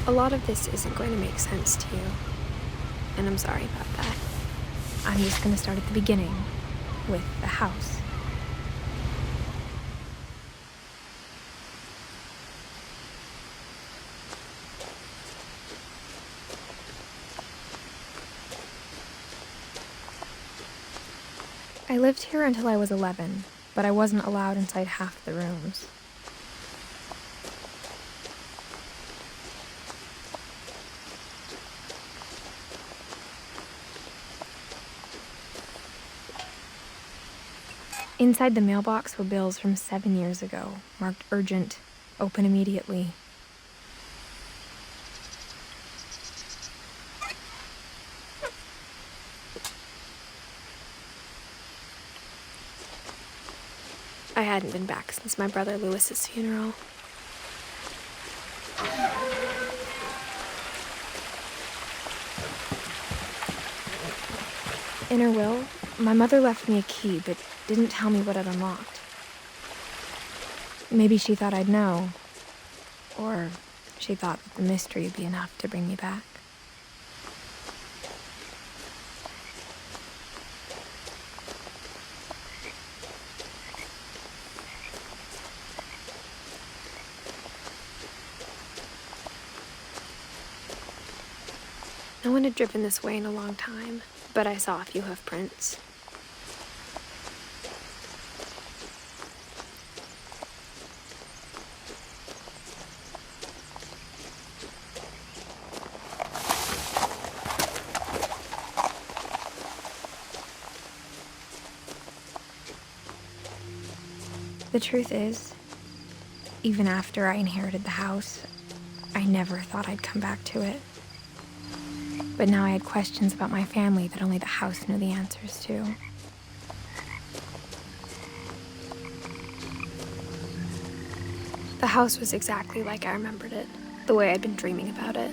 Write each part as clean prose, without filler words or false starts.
A lot of this isn't going to make sense to you, and I'm sorry about that. I'm just going to start at the beginning, with the house. I lived here until I was 11, but I wasn't allowed inside half the rooms. Inside the mailbox were bills from 7 years ago, marked urgent, open immediately. I hadn't been back since my brother Lewis's funeral. In her will, my mother left me a key, but didn't tell me what it unlocked. Maybe she thought I'd know, or she thought that the mystery would be enough to bring me back. No one had driven this way in a long time, but I saw a few hoof prints. The truth is, even after I inherited the house, I never thought I'd come back to it. But now I had questions about my family that only the house knew the answers to. The house was exactly like I remembered it, the way I'd been dreaming about it.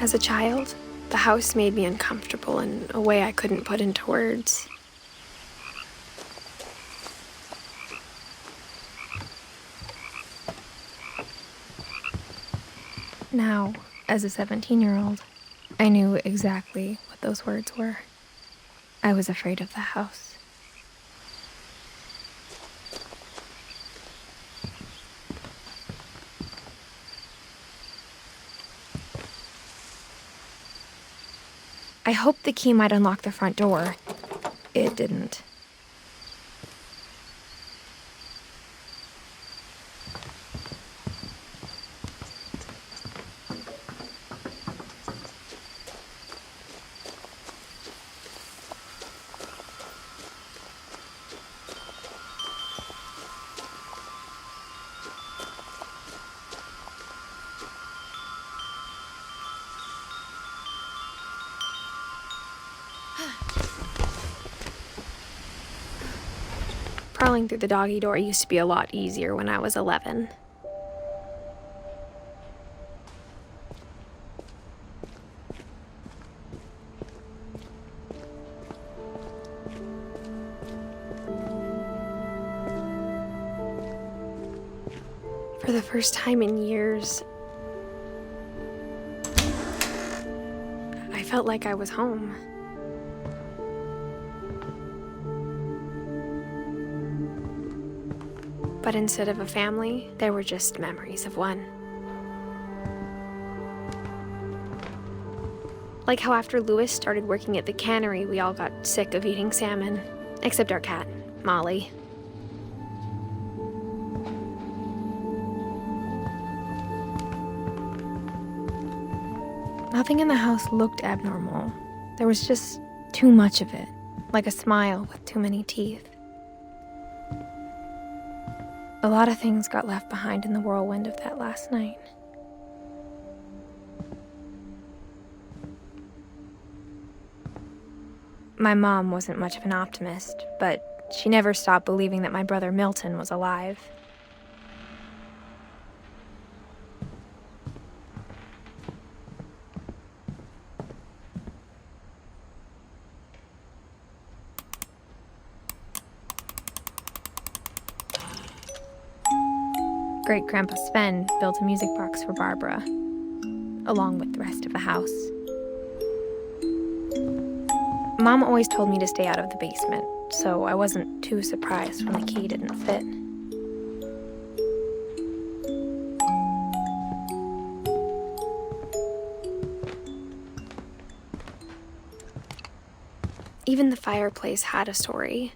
As a child, the house made me uncomfortable in a way I couldn't put into words. Now, as a 17-year-old, I knew exactly what those words were. I was afraid of the house. I hoped the key might unlock the front door. It didn't. Crawling through the doggy door used to be a lot easier when I was 11. For the first time in years, I felt like I was home. But instead of a family, there were just memories of one. Like how after Lewis started working at the cannery, we all got sick of eating salmon, except our cat, Molly. Nothing in the house looked abnormal. There was just too much of it, like a smile with too many teeth. A lot of things got left behind in the whirlwind of that last night. My mom wasn't much of an optimist, but she never stopped believing that my brother Milton was alive. Great-Grandpa Sven built a music box for Barbara, along with the rest of the house. Mom always told me to stay out of the basement, so I wasn't too surprised when the key didn't fit. Even the fireplace had a story.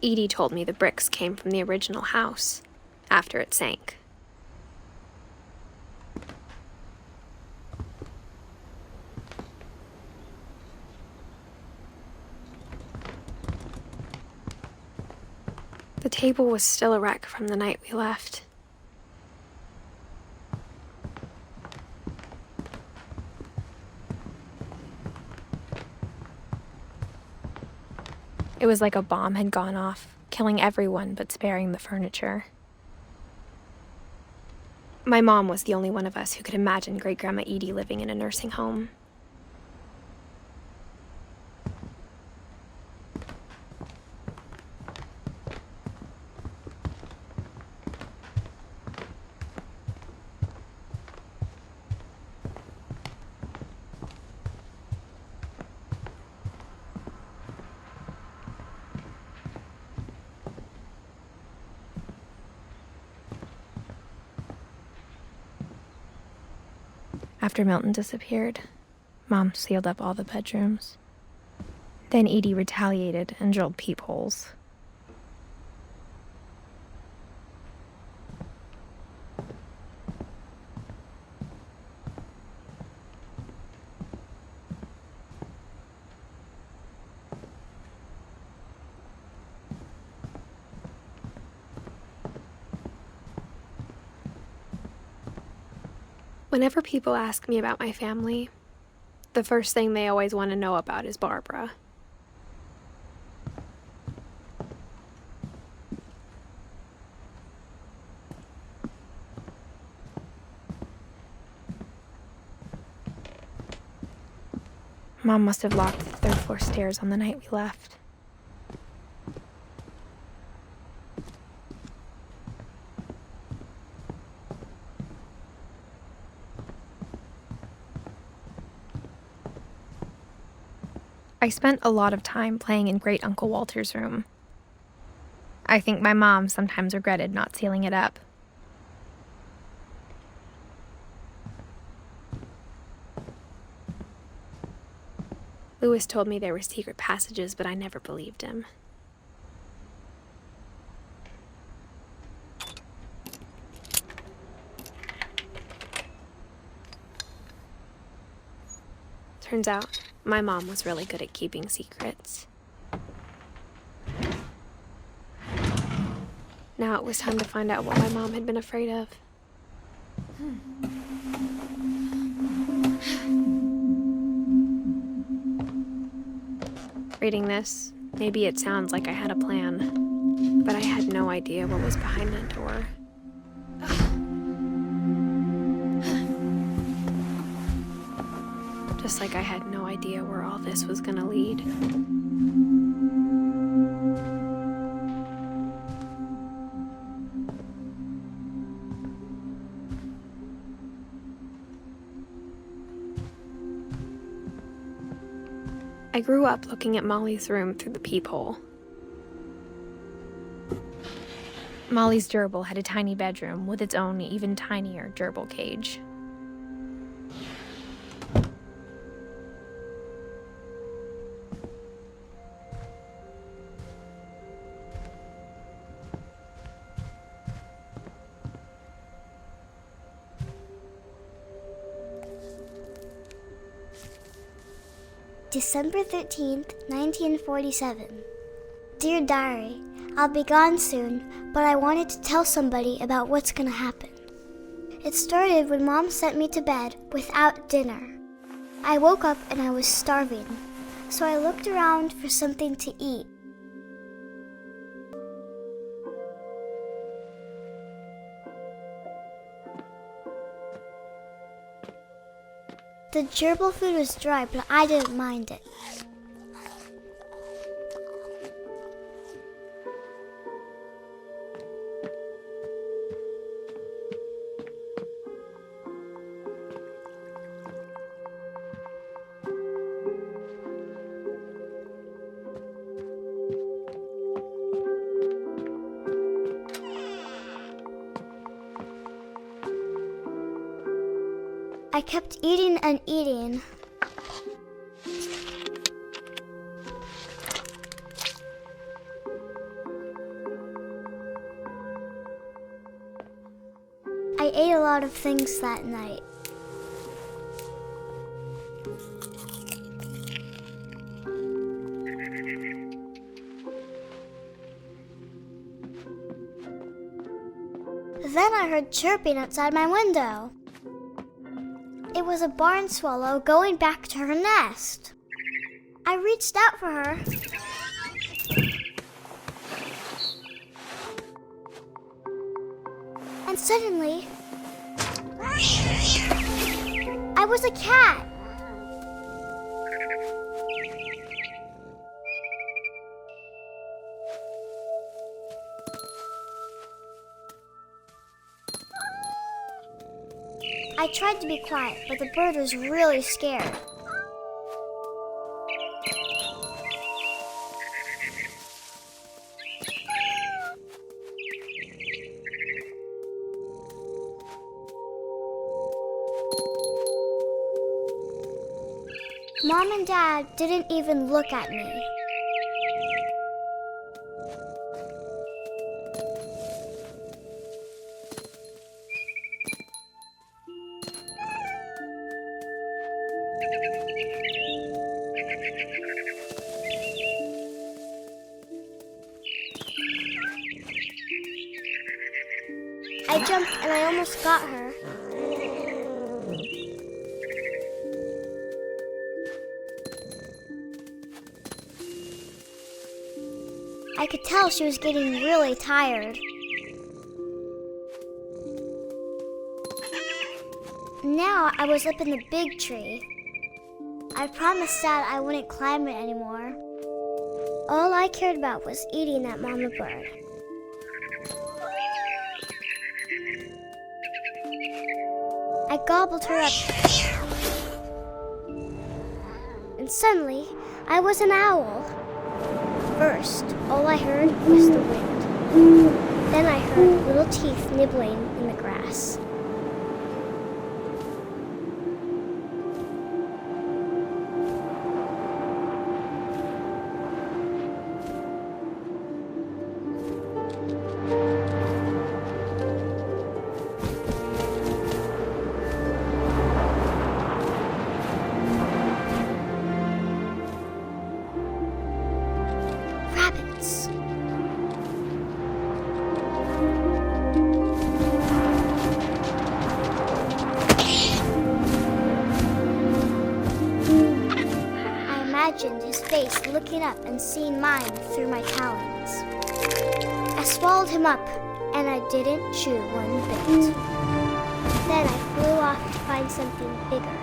Edie told me the bricks came from the original house, after it sank. The table was still a wreck from the night we left. It was like a bomb had gone off, killing everyone but sparing the furniture. My mom was the only one of us who could imagine Great-Grandma Edie living in a nursing home. After Milton disappeared, Mom sealed up all the bedrooms. Then Edie retaliated and drilled peepholes. Whenever people ask me about my family, the first thing they always want to know about is Barbara. Mom must have locked the third-floor stairs on the night we left. I spent a lot of time playing in Great Uncle Walter's room. I think my mom sometimes regretted not sealing it up. Louis told me there were secret passages, but I never believed him. Turns out, my mom was really good at keeping secrets. Now it was time to find out what my mom had been afraid of. Reading this, maybe it sounds like I had a plan, but I had no idea what was behind that door. Just like I had no idea where all this was gonna lead. I grew up looking at Molly's room through the peephole. Molly's gerbil had a tiny bedroom with its own even tinier gerbil cage. December 13th, 1947. Dear Diary, I'll be gone soon, but I wanted to tell somebody about what's gonna happen. It started when Mom sent me to bed without dinner. I woke up and I was starving, so I looked around for something to eat. The gerbil food was dry, but I didn't mind it. I kept eating and eating. I ate a lot of things that night. Then I heard chirping outside my window. It was a barn swallow going back to her nest. I reached out for her. And suddenly, I was a cat. I tried to be quiet, but the bird was really scared. Mom and Dad didn't even look at me. I jumped and I almost got her. I could tell she was getting really tired. Now I was up in the big tree. I promised Dad I wouldn't climb it anymore. All I cared about was eating that mama bird. I gobbled her up. And suddenly, I was an owl. First, all I heard was the wind. Then I heard little teeth nibbling in the grass. Rabbits. I imagined his face looking up and seeing mine through my talons. I swallowed him up, and I didn't chew one bit. Then I flew off to find something bigger.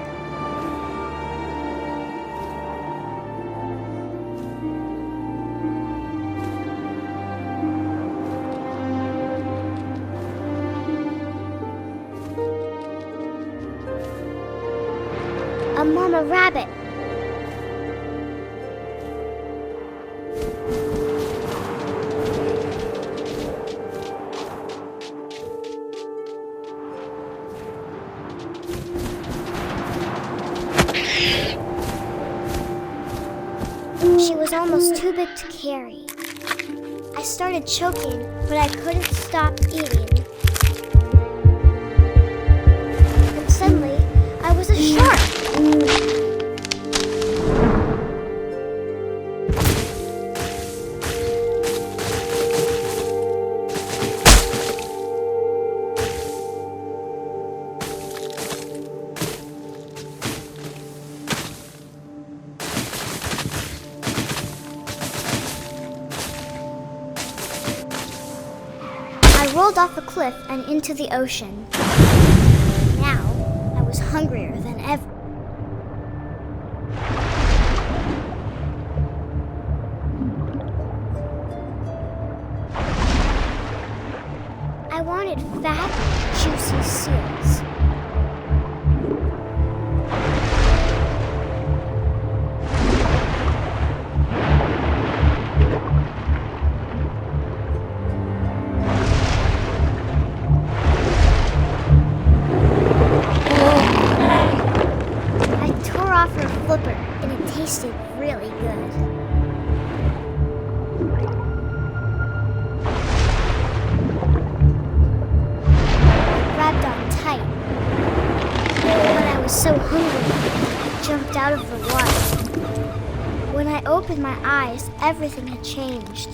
A mama rabbit. She was almost too big to carry. I started choking, but I couldn't stop eating. And suddenly, I was a shark. I rolled off a cliff and into the ocean. Now, I was hungrier than ever. I wanted fat, juicy seals. was so hungry, I jumped out of the water. When I opened my eyes, everything had changed.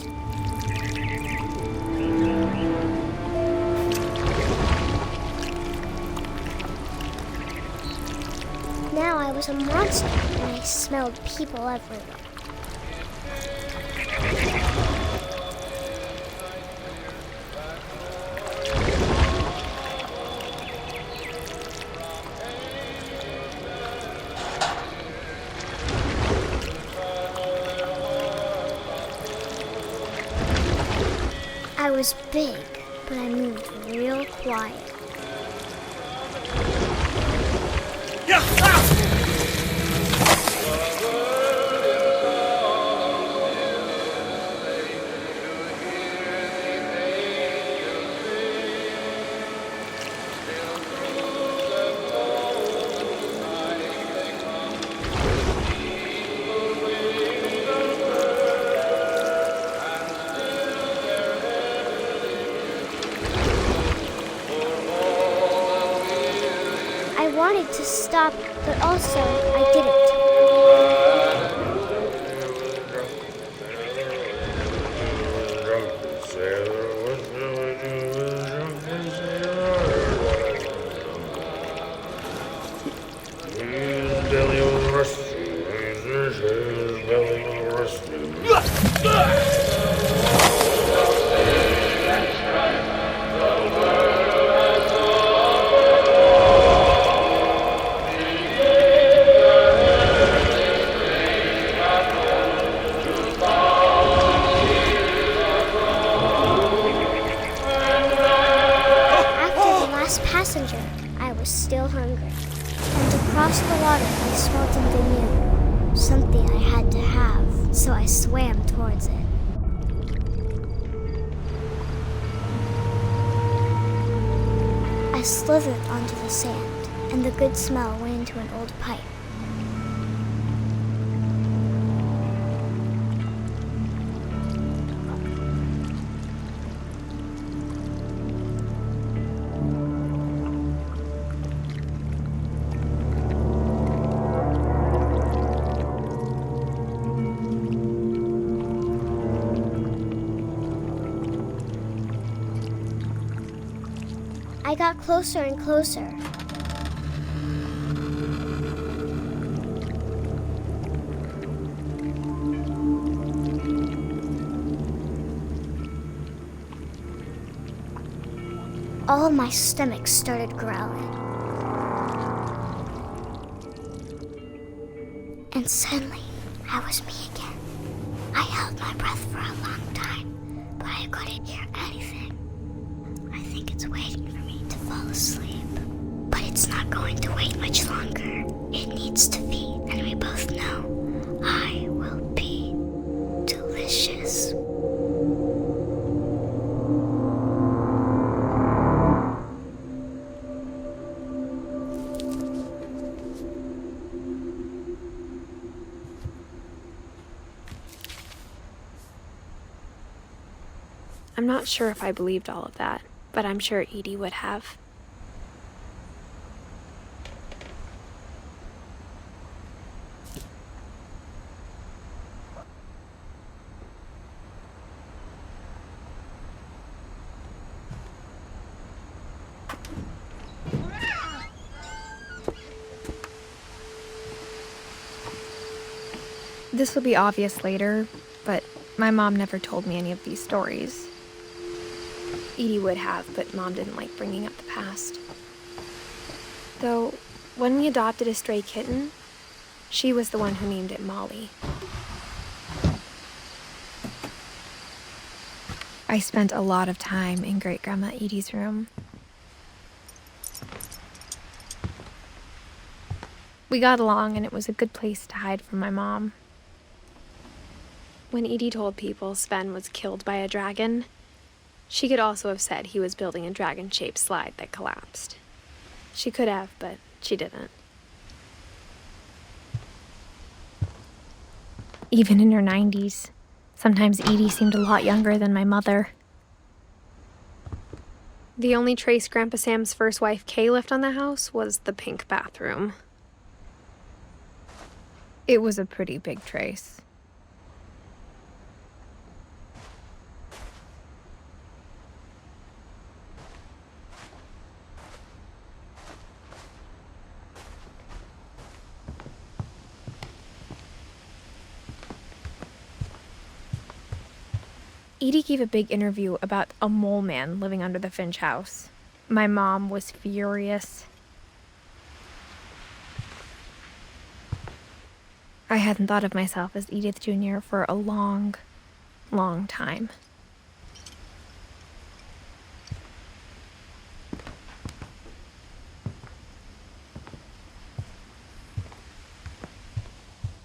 Now I was a monster, and I smelled people everywhere. I was big, but I moved real quiet. I wanted to stop, but also I didn't. Passenger, I was still hungry. And across the water, I smelled something new. Something I had to have, so I swam towards it. I slithered onto the sand, and the good smell went into an old pipe. I got closer and closer. All of my stomach started growling. And suddenly, I was me again. I held my breath for a long time, but I couldn't hear anything. I think it's waiting for me to fall asleep. But it's not going to wait much longer. It needs to feed, and we both know I will be delicious. I'm not sure if I believed all of that, but I'm sure Edie would have. This will be obvious later, but my mom never told me any of these stories. Edie would have, but Mom didn't like bringing up the past. Though, when we adopted a stray kitten, she was the one who named it Molly. I spent a lot of time in Great-Grandma Edie's room. We got along, and it was a good place to hide from my mom. When Edie told people Sven was killed by a dragon, she could also have said he was building a dragon-shaped slide that collapsed. She could have, but she didn't. Even in her 90s, sometimes Edie seemed a lot younger than my mother. The only trace Grandpa Sam's first wife, Kay, left on the house was the pink bathroom. It was a pretty big trace. Edie gave a big interview about a mole man living under the Finch house. My mom was furious. I hadn't thought of myself as Edith Jr. for a long, long time.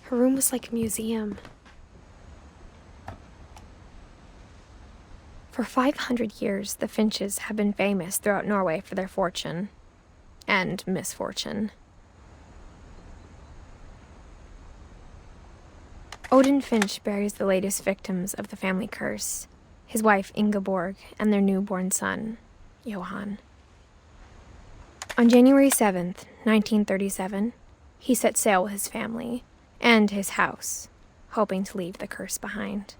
Her room was like a museum. For 500 years, the Finches have been famous throughout Norway for their fortune and misfortune. Odin Finch buries the latest victims of the family curse, his wife Ingeborg and their newborn son, Johan. On January 7th, 1937, he set sail with his family and his house, hoping to leave the curse behind.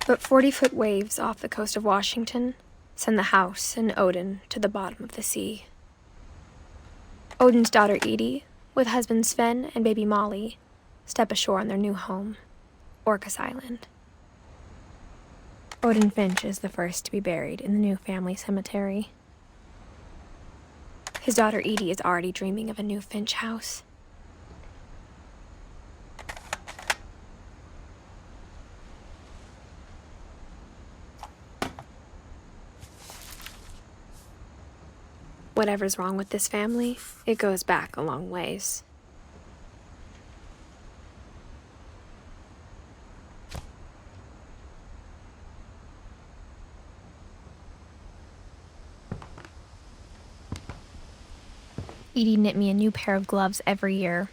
But 40-foot waves off the coast of Washington send the house and Odin to the bottom of the sea. Odin's daughter Edie, with husband Sven and baby Molly, step ashore on their new home, Orcas Island. Odin Finch is the first to be buried in the new family cemetery. His daughter Edie is already dreaming of a new Finch house. Whatever's wrong with this family, it goes back a long ways. Edie knit me a new pair of gloves every year,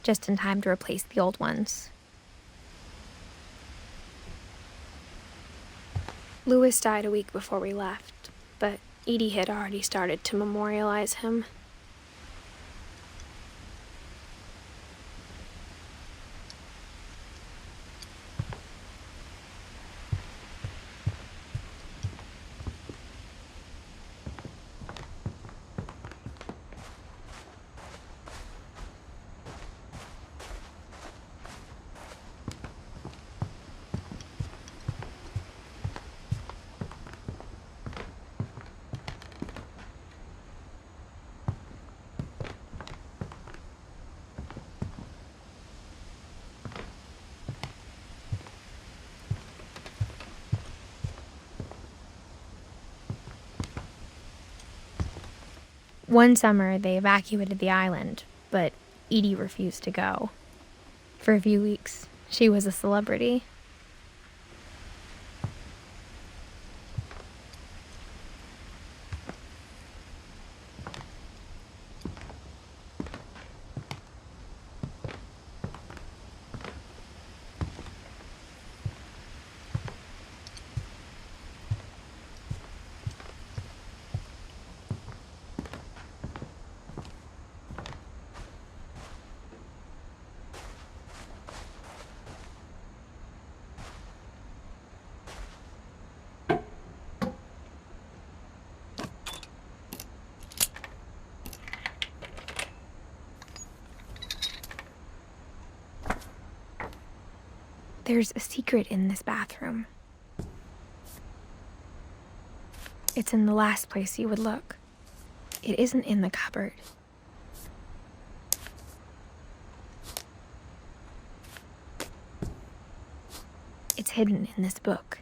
just in time to replace the old ones. Louis died a week before we left, but Edie had already started to memorialize him. One summer, they evacuated the island, but Edie refused to go. For a few weeks, she was a celebrity. There's a secret in this bathroom. It's in the last place you would look. It isn't in the cupboard. It's hidden in this book.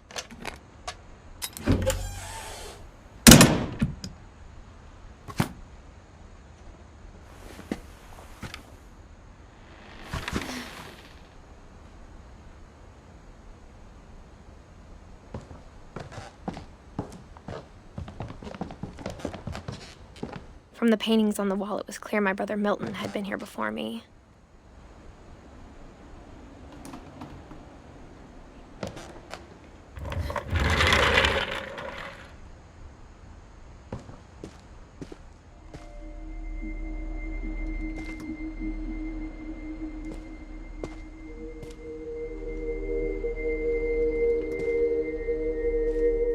From the paintings on the wall, it was clear my brother Milton had been here before me.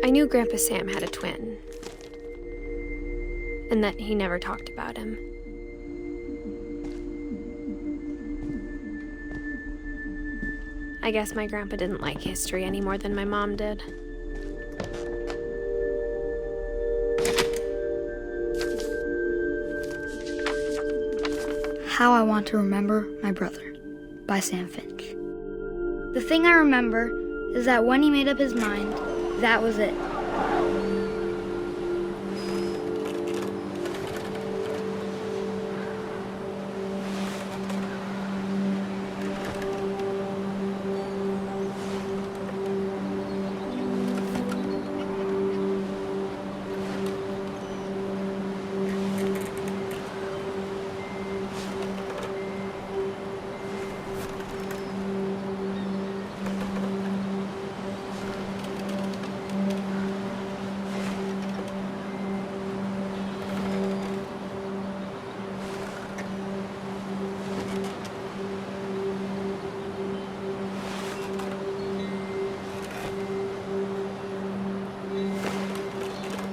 I knew Grandpa Sam had a twin, and that he never talked about him. I guess my grandpa didn't like history any more than my mom did. How I Want to Remember My Brother by Sam Finch. The thing I remember is that when he made up his mind, that was it.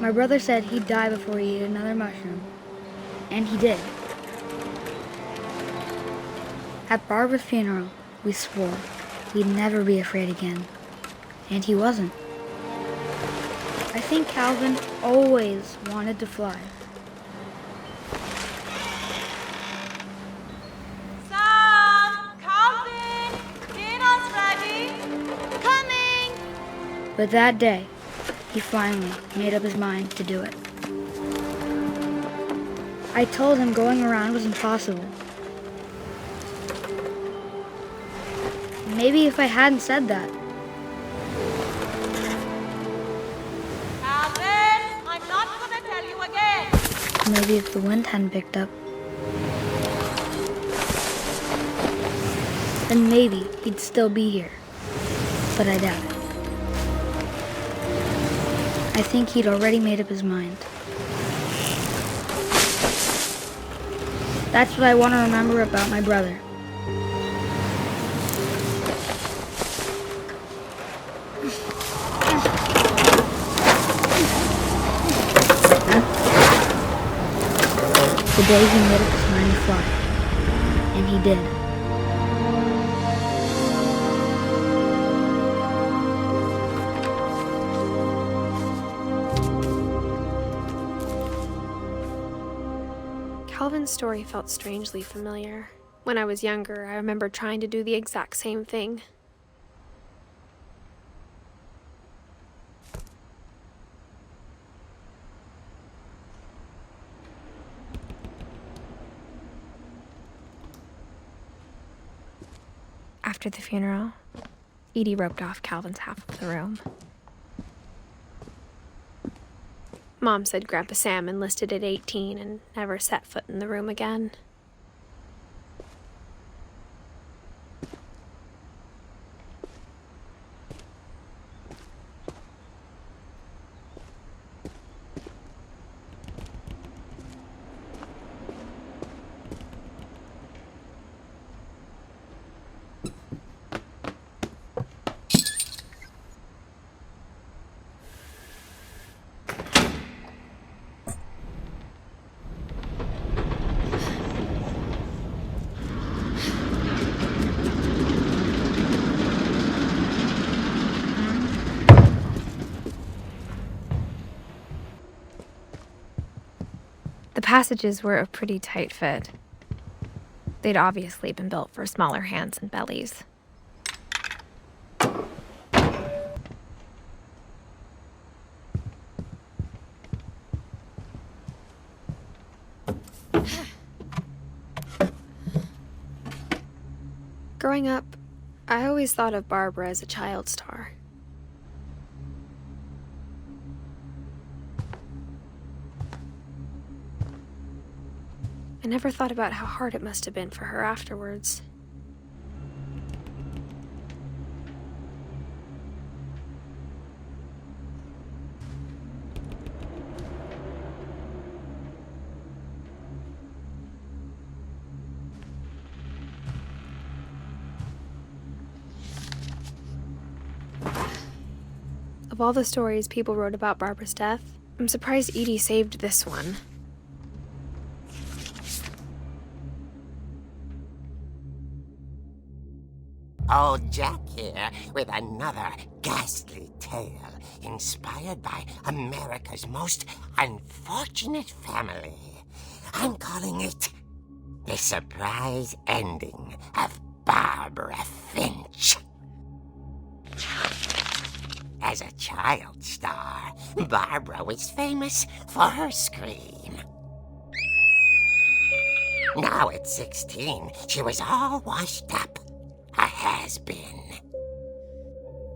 My brother said he'd die before he ate another mushroom. And he did. At Barbara's funeral, we swore we'd never be afraid again. And he wasn't. I think Calvin always wanted to fly. Sam! Calvin! Dinner's ready! Coming! But that day, he finally made up his mind to do it. I told him going around was impossible. Maybe if I hadn't said that, Calvin! I'm not gonna tell you again! maybe if the wind hadn't picked up, then maybe he'd still be here. But I doubt it. I think he'd already made up his mind. That's what I want to remember about my brother. The day he made up his mind to fly. And he did. Calvin's story felt strangely familiar. When I was younger, I remember trying to do the exact same thing. After the funeral, Edie roped off Calvin's half of the room. Mom said Grandpa Sam enlisted at 18 and never set foot in the room again. The passages were a pretty tight fit. They'd obviously been built for smaller hands and bellies. Growing up, I always thought of Barbara as a child star. I never thought about how hard it must have been for her afterwards. Of all the stories people wrote about Barbara's death, I'm surprised Edie saved this one. Old Jack here with another ghastly tale inspired by America's most unfortunate family. I'm calling it The Surprise Ending of Barbara Finch. As a child star, Barbara was famous for her scream. Now at 16, she was all washed up. A has-been.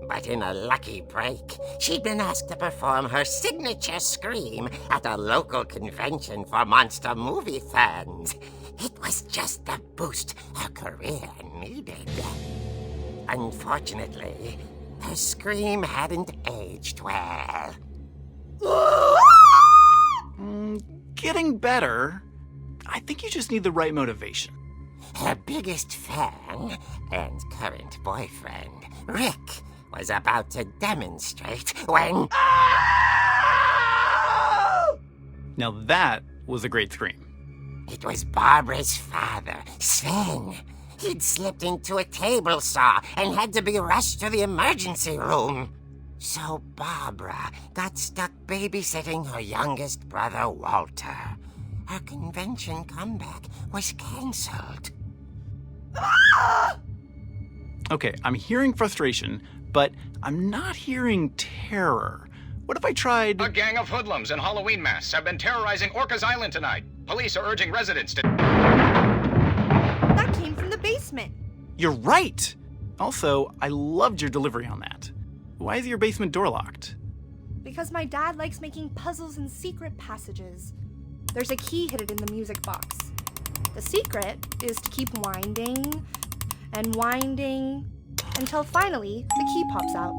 But in a lucky break, she'd been asked to perform her signature scream at a local convention for monster movie fans. It was just the boost her career needed. Unfortunately, her scream hadn't aged well. Getting better. I think you just need the right motivation. Her biggest fan and current boyfriend, Rick, was about to demonstrate when... Now that was a great scream. It was Barbara's father, Sven. He'd slipped into a table saw and had to be rushed to the emergency room. So Barbara got stuck babysitting her youngest brother, Walter. Her convention comeback was cancelled. Okay, I'm hearing frustration, but I'm not hearing terror. What if I tried... A gang of hoodlums in Halloween masks have been terrorizing Orcas Island tonight. Police are urging residents to... That came from the basement. You're right! Also, I loved your delivery on that. Why is your basement door locked? Because my dad likes making puzzles and secret passages. There's a key hidden in the music box. The secret is to keep winding and winding until finally the key pops out.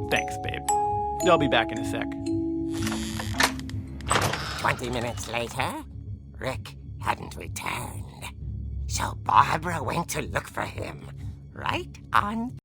Thanks, babe. I'll be back in a sec. 20 minutes later, Rick hadn't returned. So Barbara went to look for him, right on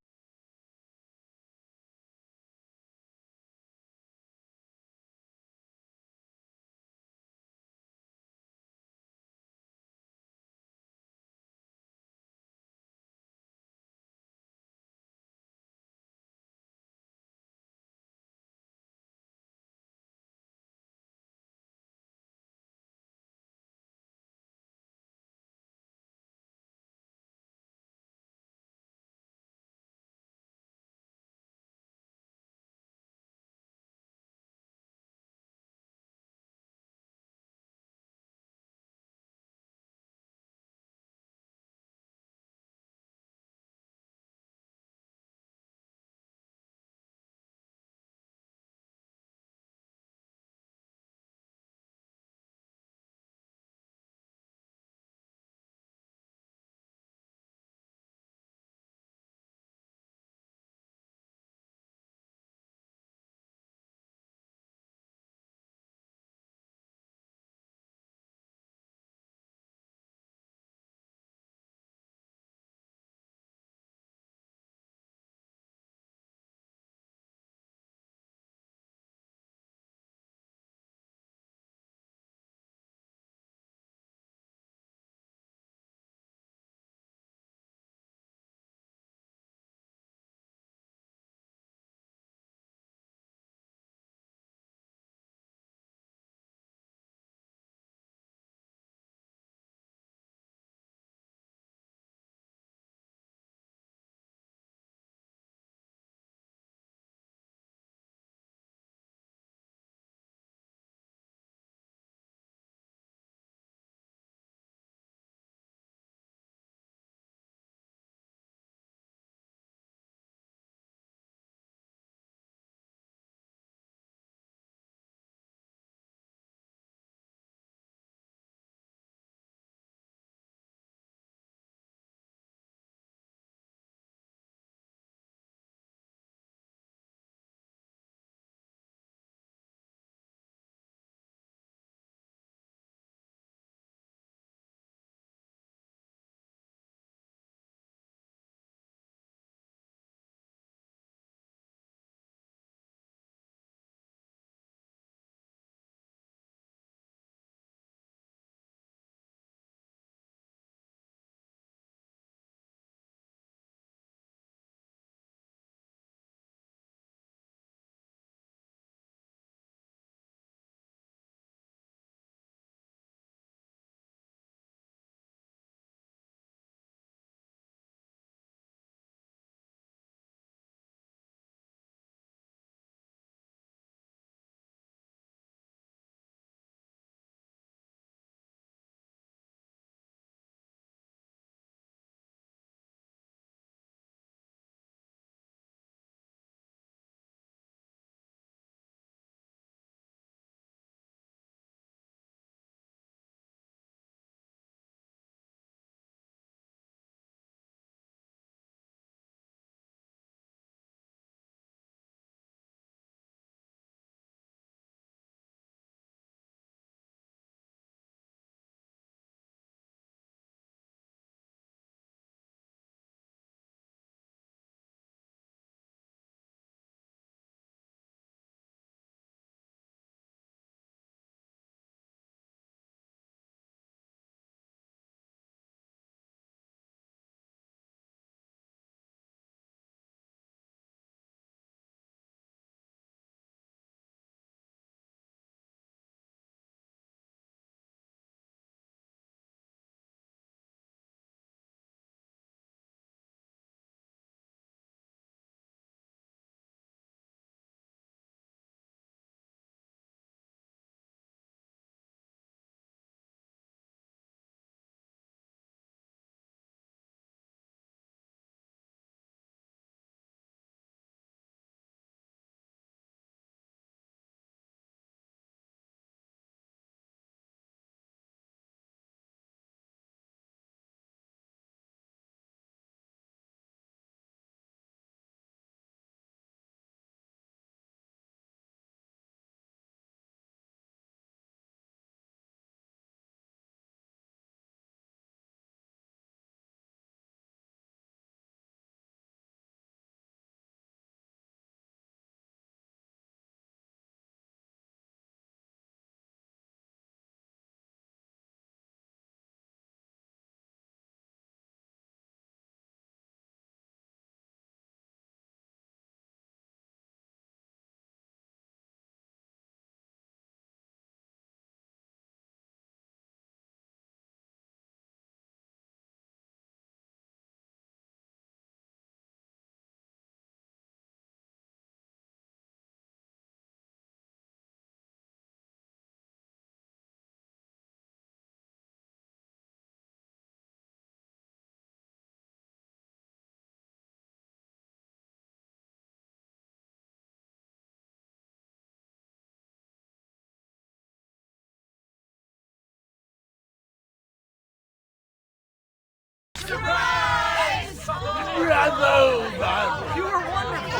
Bravo, Barbara! You were wonderful.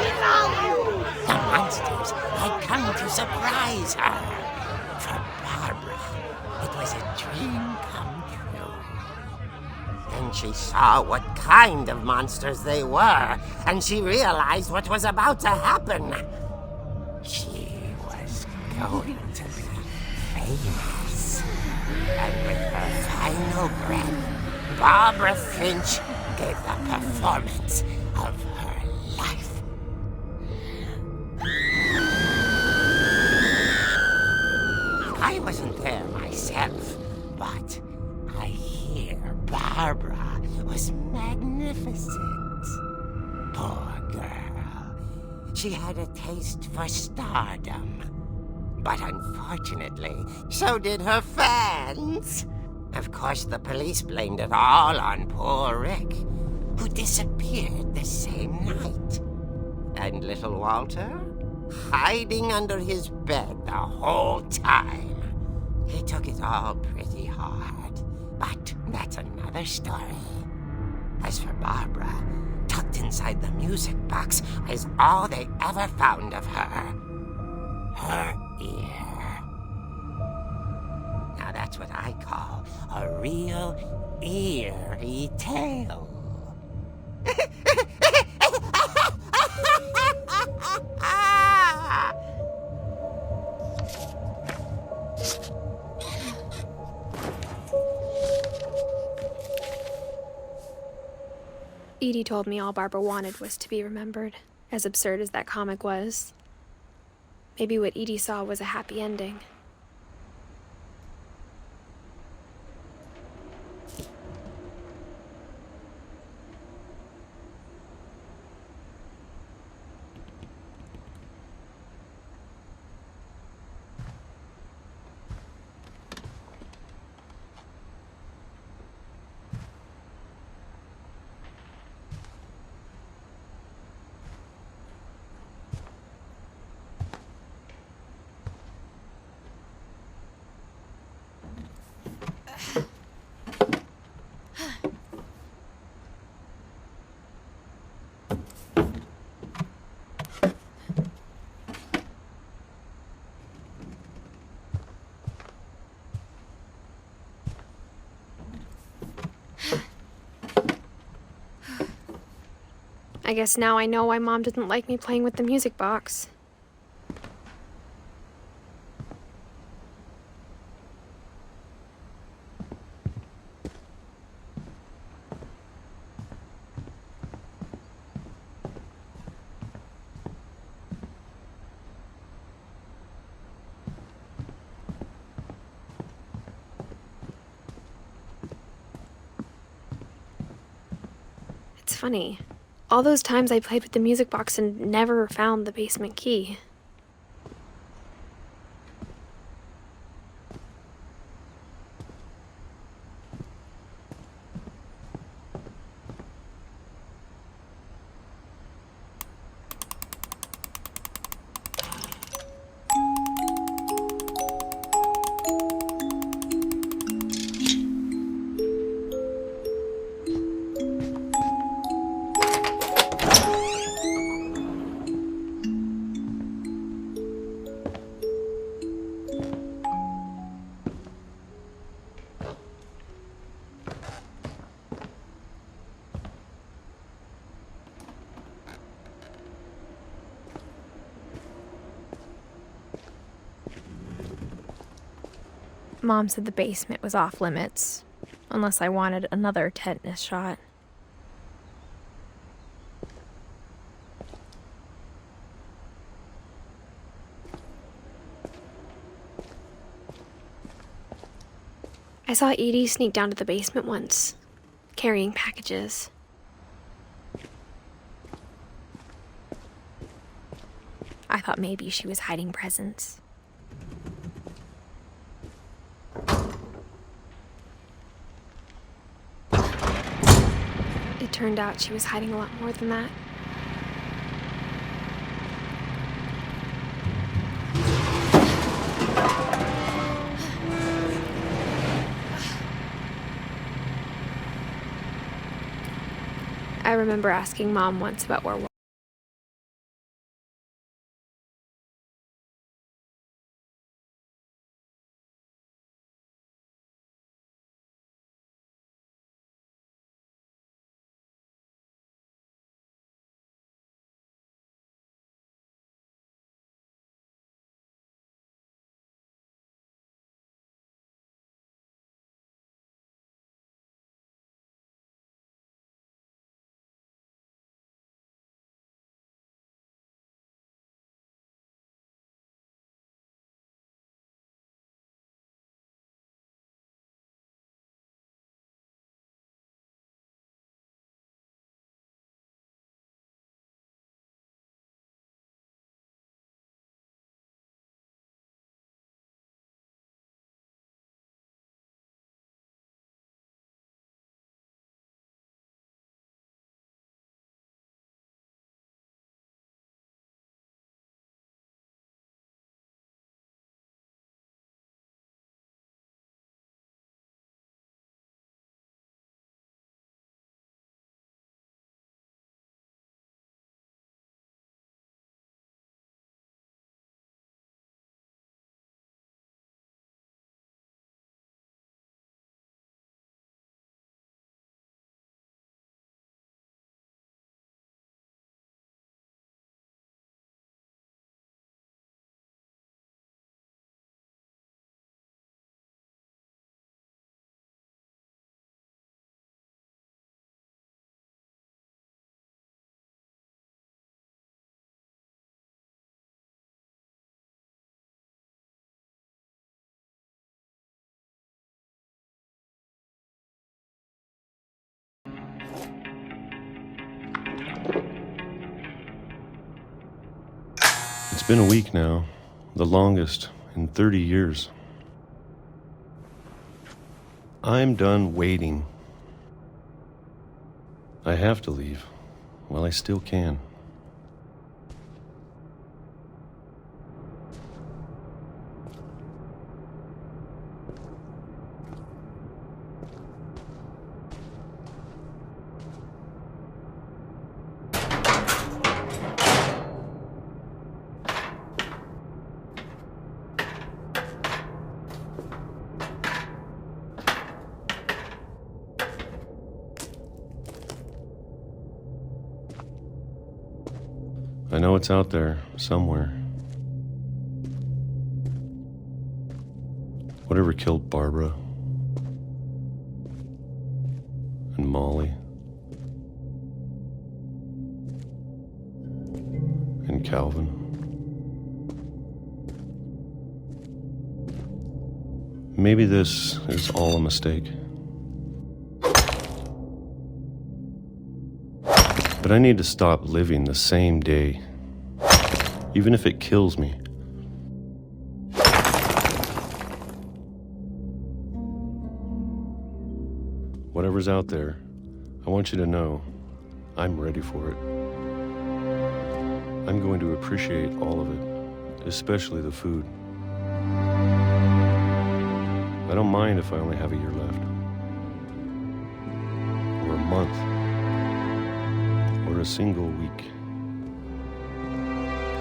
The monsters had come to surprise her. For Barbara, it was a dream come true. Then she saw what kind of monsters they were, and she realized what was about to happen. She was going to be famous. And with her final breath, Barbara Finch gave the performance of her life. I wasn't there myself, but I hear Barbara was magnificent. Poor girl. She had a taste for stardom. But unfortunately, so did her fans. Of course, the police blamed it all on poor Rick, who disappeared the same night. And little Walter, hiding under his bed the whole time. He took it all pretty hard, but that's another story. As for Barbara, tucked inside the music box is all they ever found of her. Her ear. Now that's what I call a real eerie tale. Edie told me all Barbara wanted was to be remembered, as absurd as that comic was. Maybe what Edie saw was a happy ending. I guess now I know why Mom didn't like me playing with the music box. It's funny. All those times I played with the music box and never found the basement key. Mom said the basement was off limits, unless I wanted another tetanus shot. I saw Edie sneak down to the basement once, carrying packages. I thought maybe she was hiding presents. It turned out she was hiding a lot more than that. I remember asking Mom once about where It's been a week now, the longest in 30 years. I'm done waiting. I have to leave while I still can. I know it's out there, somewhere. Whatever killed Barbara and Molly and Calvin. Maybe this is all a mistake. But I need to stop living the same day, even if it kills me. Whatever's out there, I want you to know I'm ready for it. I'm going to appreciate all of it, especially the food. I don't mind if I only have a year left, or a month, or a single week.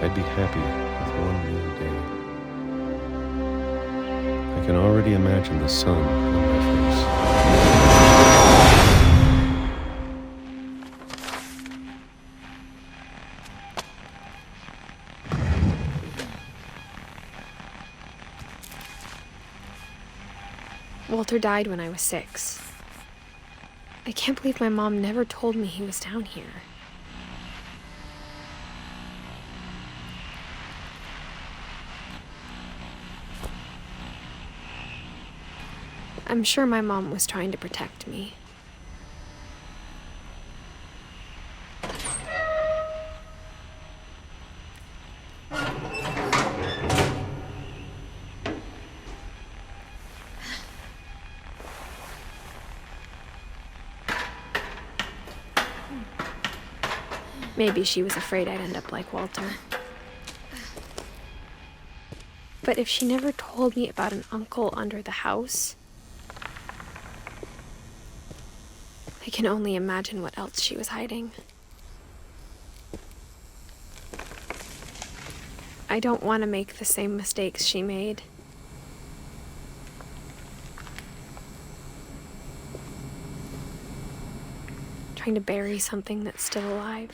I'd be happy with one new day. I can already imagine the sun on my face. Walter died when I was 6. I can't believe my mom never told me he was down here. I'm sure my mom was trying to protect me. Maybe she was afraid I'd end up like Walter. But if she never told me about an uncle under the house, I can only imagine what else she was hiding. I don't want to make the same mistakes she made. Trying to bury something that's still alive.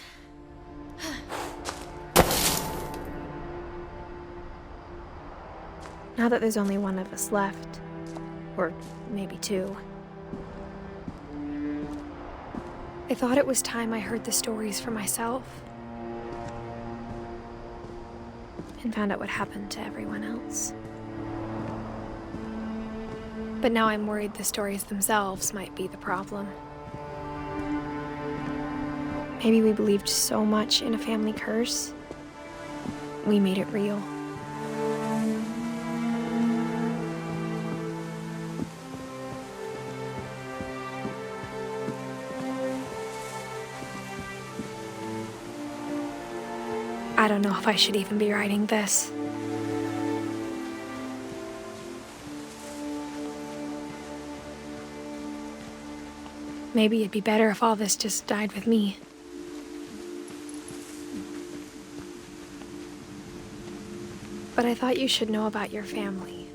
Now that there's only one of us left, or maybe two, I thought it was time I heard the stories for myself and found out what happened to everyone else. But now I'm worried the stories themselves might be the problem. Maybe we believed so much in a family curse, we made it real. I don't know if I should even be writing this. Maybe it'd be better if all this just died with me. But I thought you should know about your family.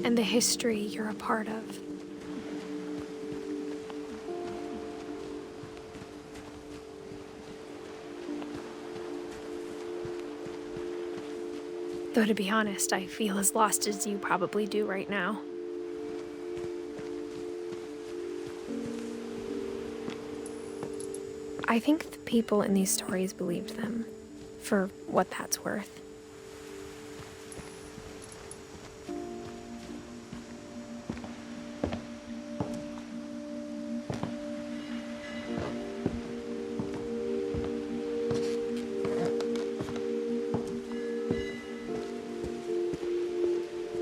And the history you're a part of. Though to be honest, I feel as lost as you probably do right now. I think the people in these stories believed them, for what that's worth.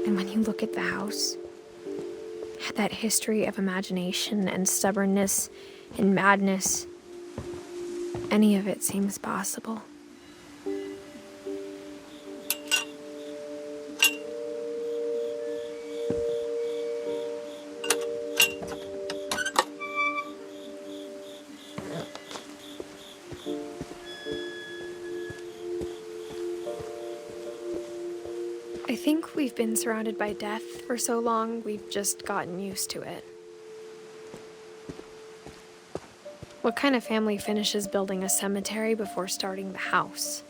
And when you look at the house, that history of imagination and stubbornness and madness, any of it seems possible. I think we've been surrounded by death for so long, we've just gotten used to it. What kind of family finishes building a cemetery before starting the house?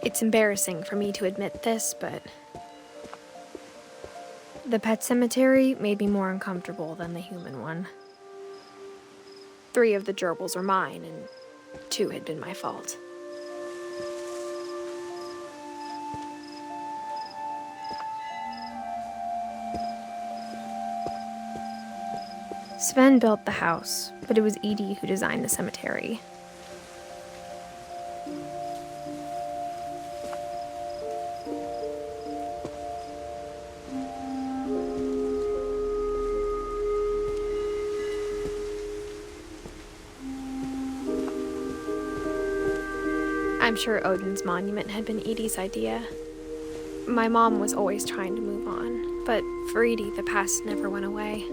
It's embarrassing for me to admit this, but the pet cemetery made me more uncomfortable than the human one. 3 of the gerbils were mine, and 2 had been my fault. Sven built the house, but it was Edie who designed the cemetery. I'm sure Odin's monument had been Edie's idea. My mom was always trying to move on, but for Edie, the past never went away.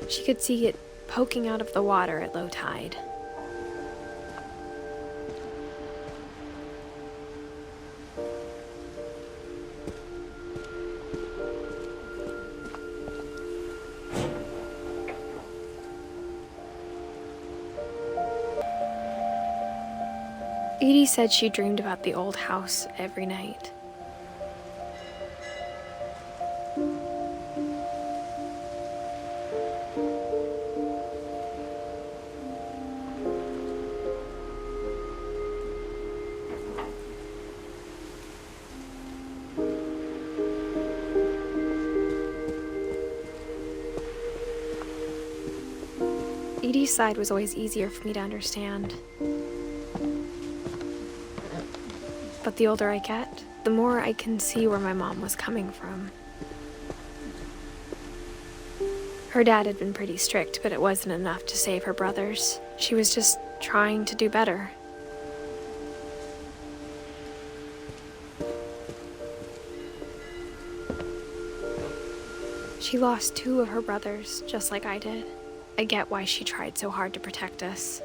She could see it poking out of the water at low tide. Edie said she dreamed about the old house every night. Edie's side was always easier for me to understand. But the older I get, the more I can see where my mom was coming from. Her dad had been pretty strict, but it wasn't enough to save her brothers. She was just trying to do better. She lost 2 of her brothers, just like I did. I get why she tried so hard to protect us.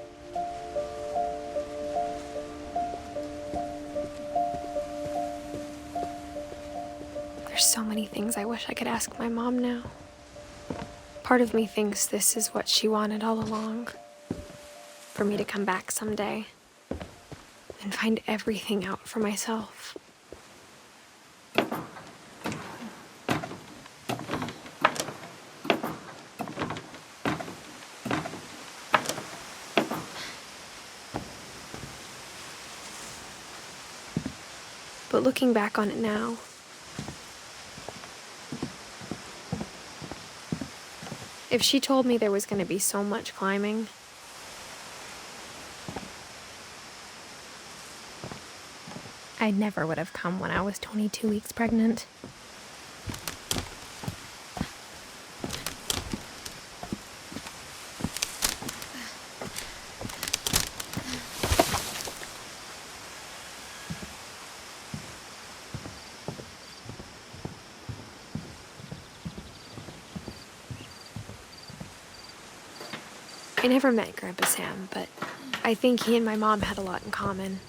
There's so many things I wish I could ask my mom now. Part of me thinks this is what she wanted all along. For me to come back someday and find everything out for myself. But looking back on it now, if she told me there was going to be so much climbing, I never would have come when I was 22 weeks pregnant. I never met Grandpa Sam, but I think he and my mom had a lot in common.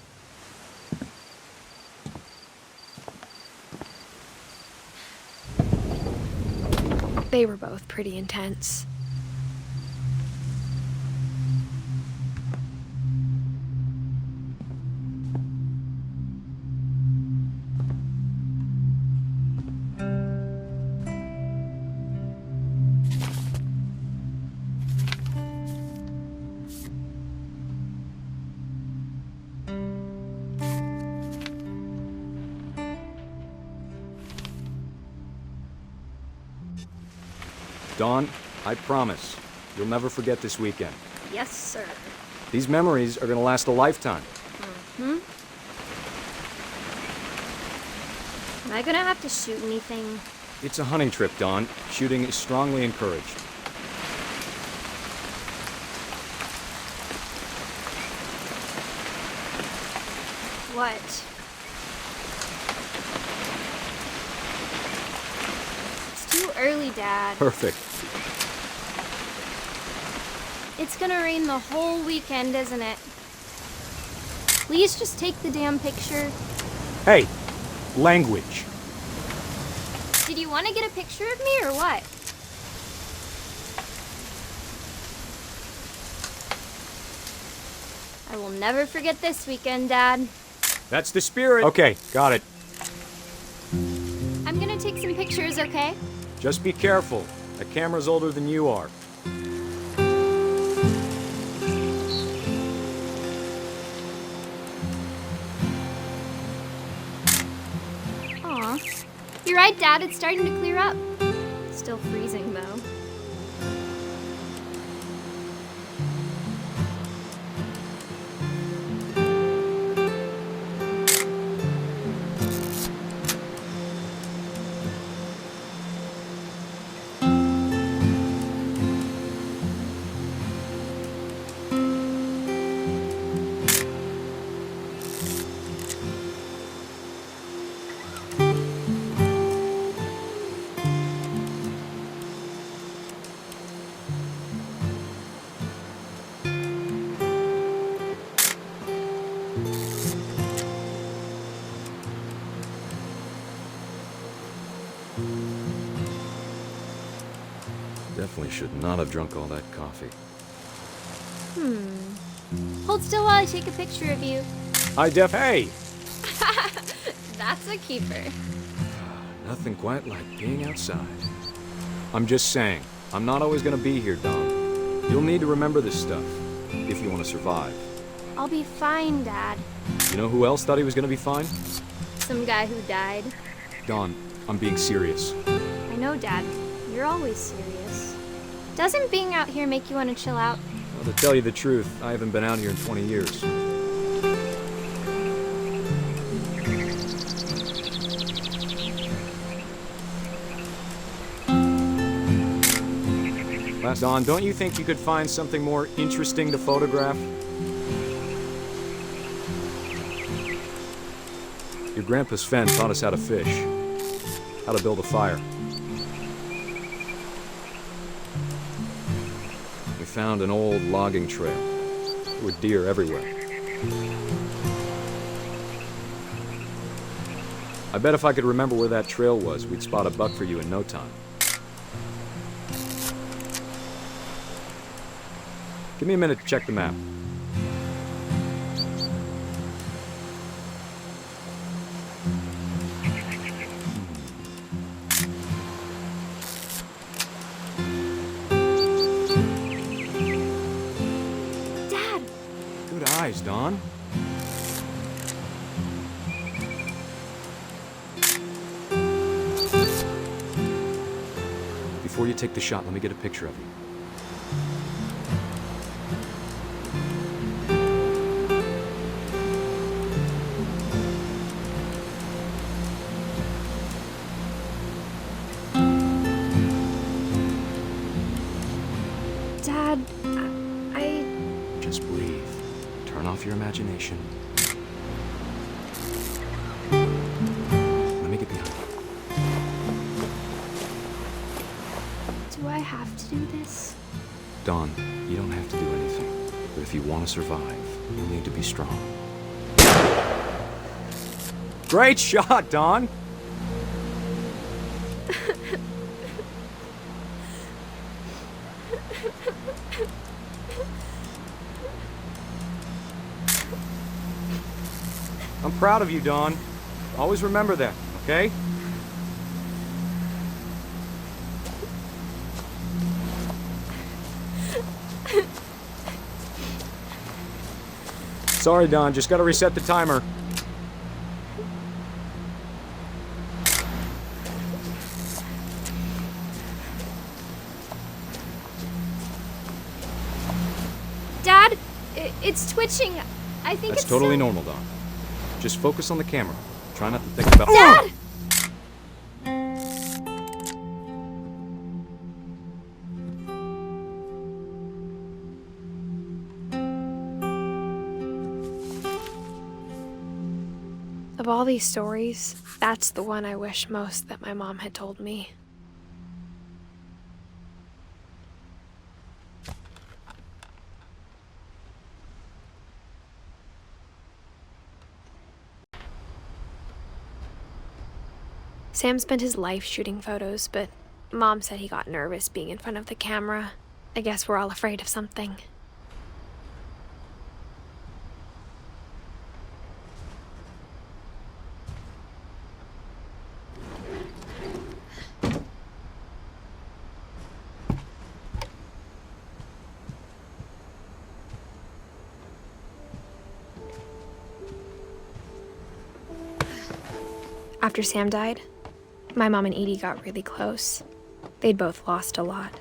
They were both pretty intense. Dawn, I promise, you'll never forget this weekend. Yes, sir. These memories are gonna last a lifetime. Am I gonna have to shoot anything? It's a hunting trip, Dawn. Shooting is strongly encouraged. What? It's too early, Dad. Perfect. It's gonna rain the whole weekend, isn't it? Please just take the damn picture. Hey, language. Did you want to get a picture of me or what? I will never forget this weekend, Dad. That's the spirit. Okay, got it. I'm gonna take some pictures, okay? Just be careful. That camera's older than you are. Aw. You're right, Dad. It's starting to clear up. Still freezing, though. Definitely should not have drunk all that coffee. Hold still while I take a picture of you. Hey! That's a keeper. Nothing quite like being outside. I'm just saying, I'm not always gonna be here, Dawn. You'll need to remember this stuff, if you want to survive. I'll be fine, Dad. You know who else thought he was gonna be fine? Some guy who died. Dawn, I'm being serious. I know, Dad. You're always serious. Doesn't being out here make you want to chill out? Well, to tell you the truth, I haven't been out here in 20 years. Dawn, don't you think you could find something more interesting to photograph? Your grandpa's Fen taught us how to fish, how to build a fire. We found an old logging trail. There were deer everywhere. I bet if I could remember where that trail was, we'd spot a buck for you in no time. Give me a minute to check the map. Dad! Good eyes, Dawn. Before you take the shot, let me get a picture of you. Dad, I... Just breathe. Turn off your imagination. Let me get behind you. Do I have to do this? Dawn, you don't have to do anything. But if you want to survive, you'll need to be strong. Great shot, Dawn! I'm proud of you, Dawn. Always remember that, okay? Sorry, Dawn. Just gotta reset the timer. Dad, it's twitching. I think That's it's totally so... normal, Dawn. Just focus on the camera. Try not to think about... Dad! Of all these stories, that's the one I wish most that my mom had told me. Sam spent his life shooting photos, but Mom said he got nervous being in front of the camera. I guess we're all afraid of something. After Sam died, my mom and Edie got really close. They'd both lost a lot.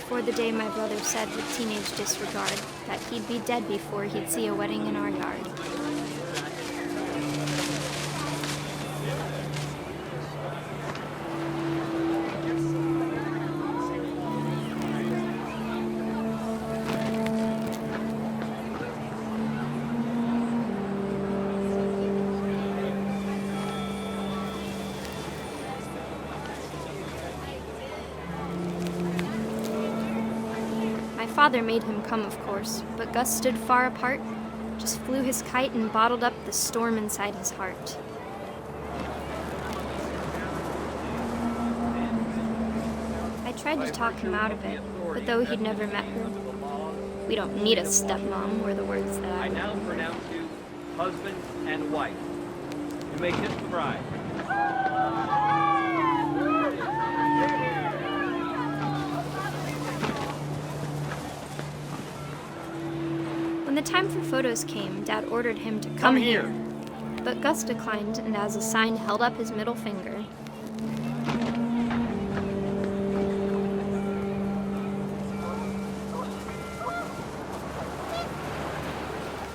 before the day my brother said with teenage disregard that he'd be dead before he'd see a wedding in our yard. My father made him come, of course, but Gus stood far apart, just flew his kite and bottled up the storm inside his heart. I tried to talk him out of it, but though he'd never met her, "We don't need a stepmom," were the words that I now pronounce you husband and wife. You may kiss the bride. When the time for photos came, Dad ordered him to come here. But Gus declined, and as a sign held up his middle finger.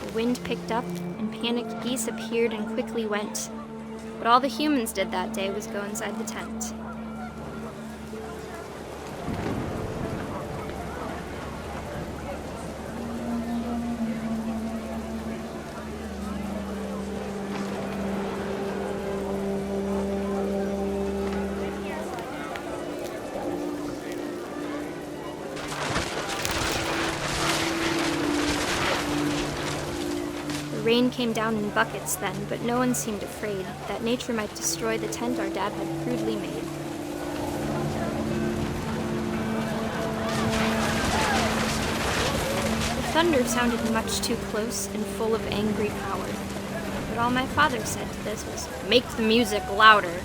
The wind picked up, and panicked geese appeared and quickly went. But all the humans did that day was go inside the tent. The rain came down in buckets then, but no one seemed afraid that nature might destroy the tent our dad had crudely made. The thunder sounded much too close and full of angry power, but all my father said to this was, "Make the music louder."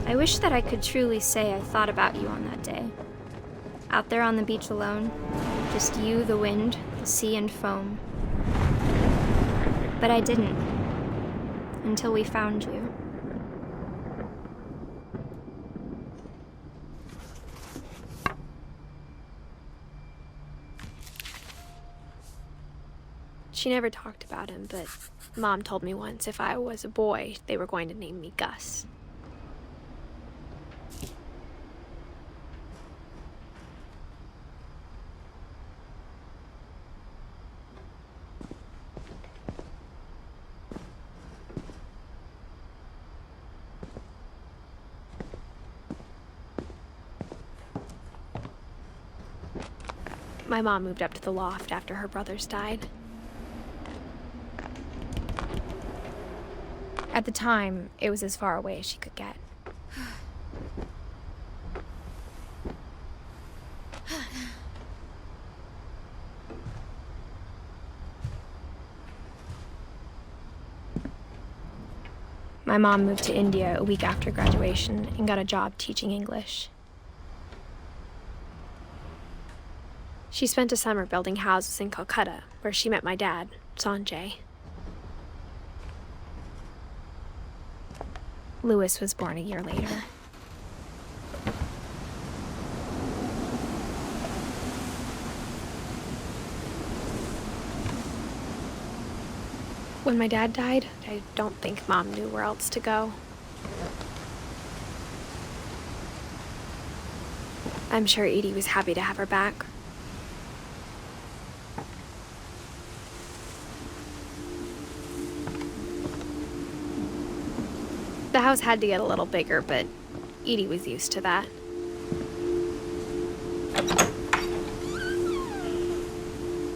I wish that I could truly say I thought about you on that day. Out there on the beach alone, just you, the wind, the sea, and foam. But I didn't, until we found you. She never talked about him, but Mom told me once if I was a boy, they were going to name me Gus. My mom moved up to the loft after her brothers died. At the time, it was as far away as she could get. My mom moved to India a week after graduation and got a job teaching English. She spent a summer building houses in Calcutta, where she met my dad, Sanjay. Louis was born a year later. When my dad died, I don't think Mom knew where else to go. I'm sure Edie was happy to have her back. The house had to get a little bigger, but Edie was used to that.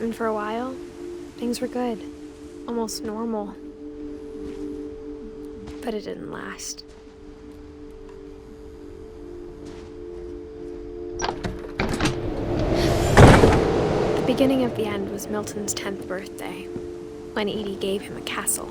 And for a while, things were good. Almost normal. But it didn't last. The beginning of the end was Milton's 10th birthday, when Edie gave him a castle.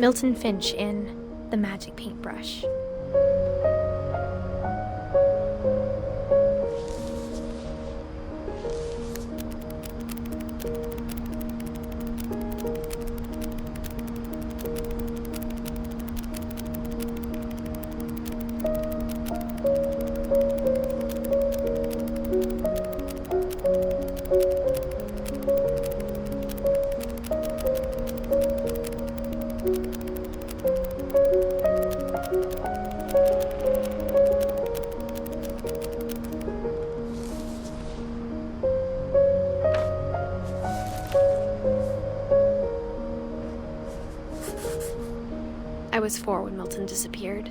Milton Finch in The Magic Paintbrush. I was 4 when Milton disappeared.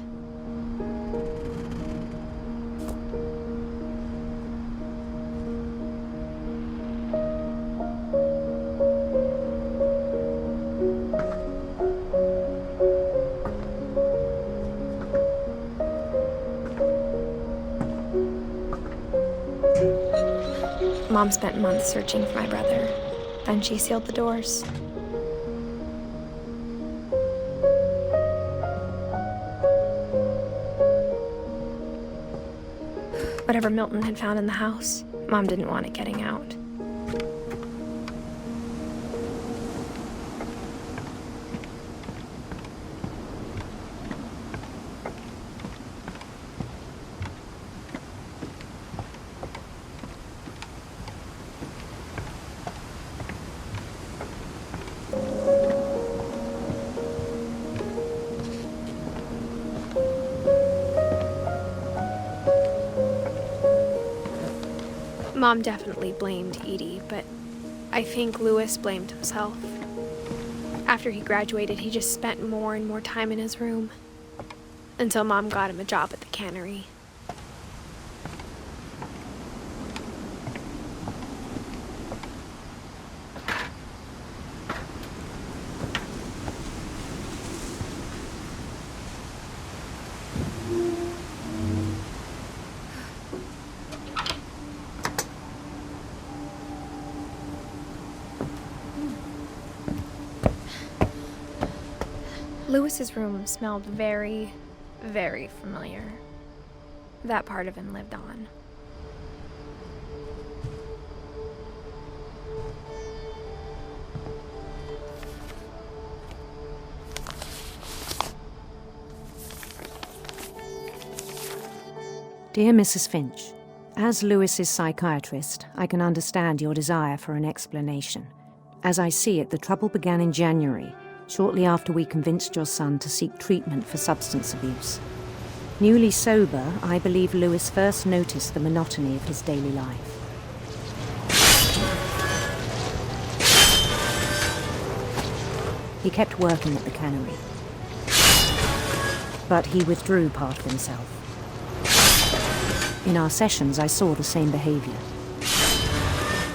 Mom spent months searching for my brother. Then she sealed the doors. Whatever Milton had found in the house, Mom didn't want it getting out. Mom definitely blamed Edie, but I think Louis blamed himself. After he graduated, he just spent more and more time in his room, until Mom got him a job at the cannery. Louis's room smelled very, very familiar. That part of him lived on. Dear Mrs. Finch, as Louis's psychiatrist, I can understand your desire for an explanation. As I see it, the trouble began in January, shortly after we convinced your son to seek treatment for substance abuse. Newly sober, I believe Louis first noticed the monotony of his daily life. He kept working at the cannery, but he withdrew part of himself. In our sessions, I saw the same behavior.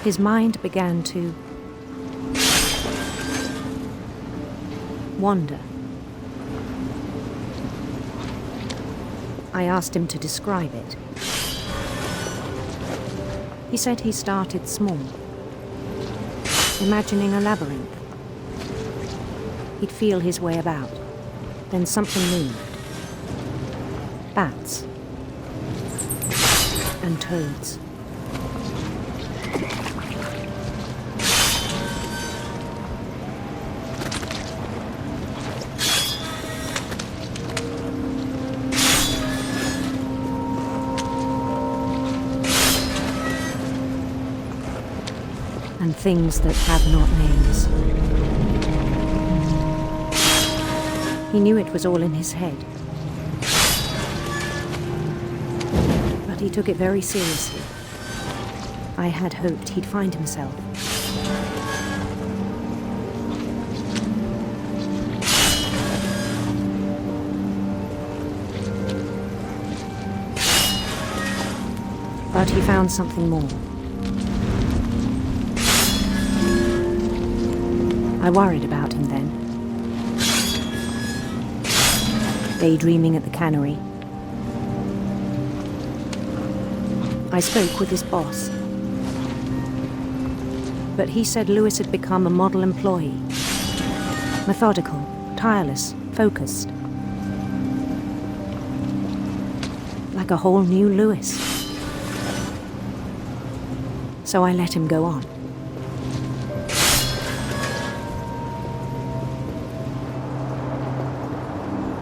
His mind began to wander. I asked him to describe it. He said he started small, imagining a labyrinth. He'd feel his way about. Then something moved. Bats. And toads. And things that have not names. He knew it was all in his head. But he took it very seriously. I had hoped he'd find himself. But he found something more. I worried about him then. Daydreaming at the cannery. I spoke with his boss. But he said Louis had become a model employee. Methodical, tireless, focused. Like a whole new Lewis. So I let him go on.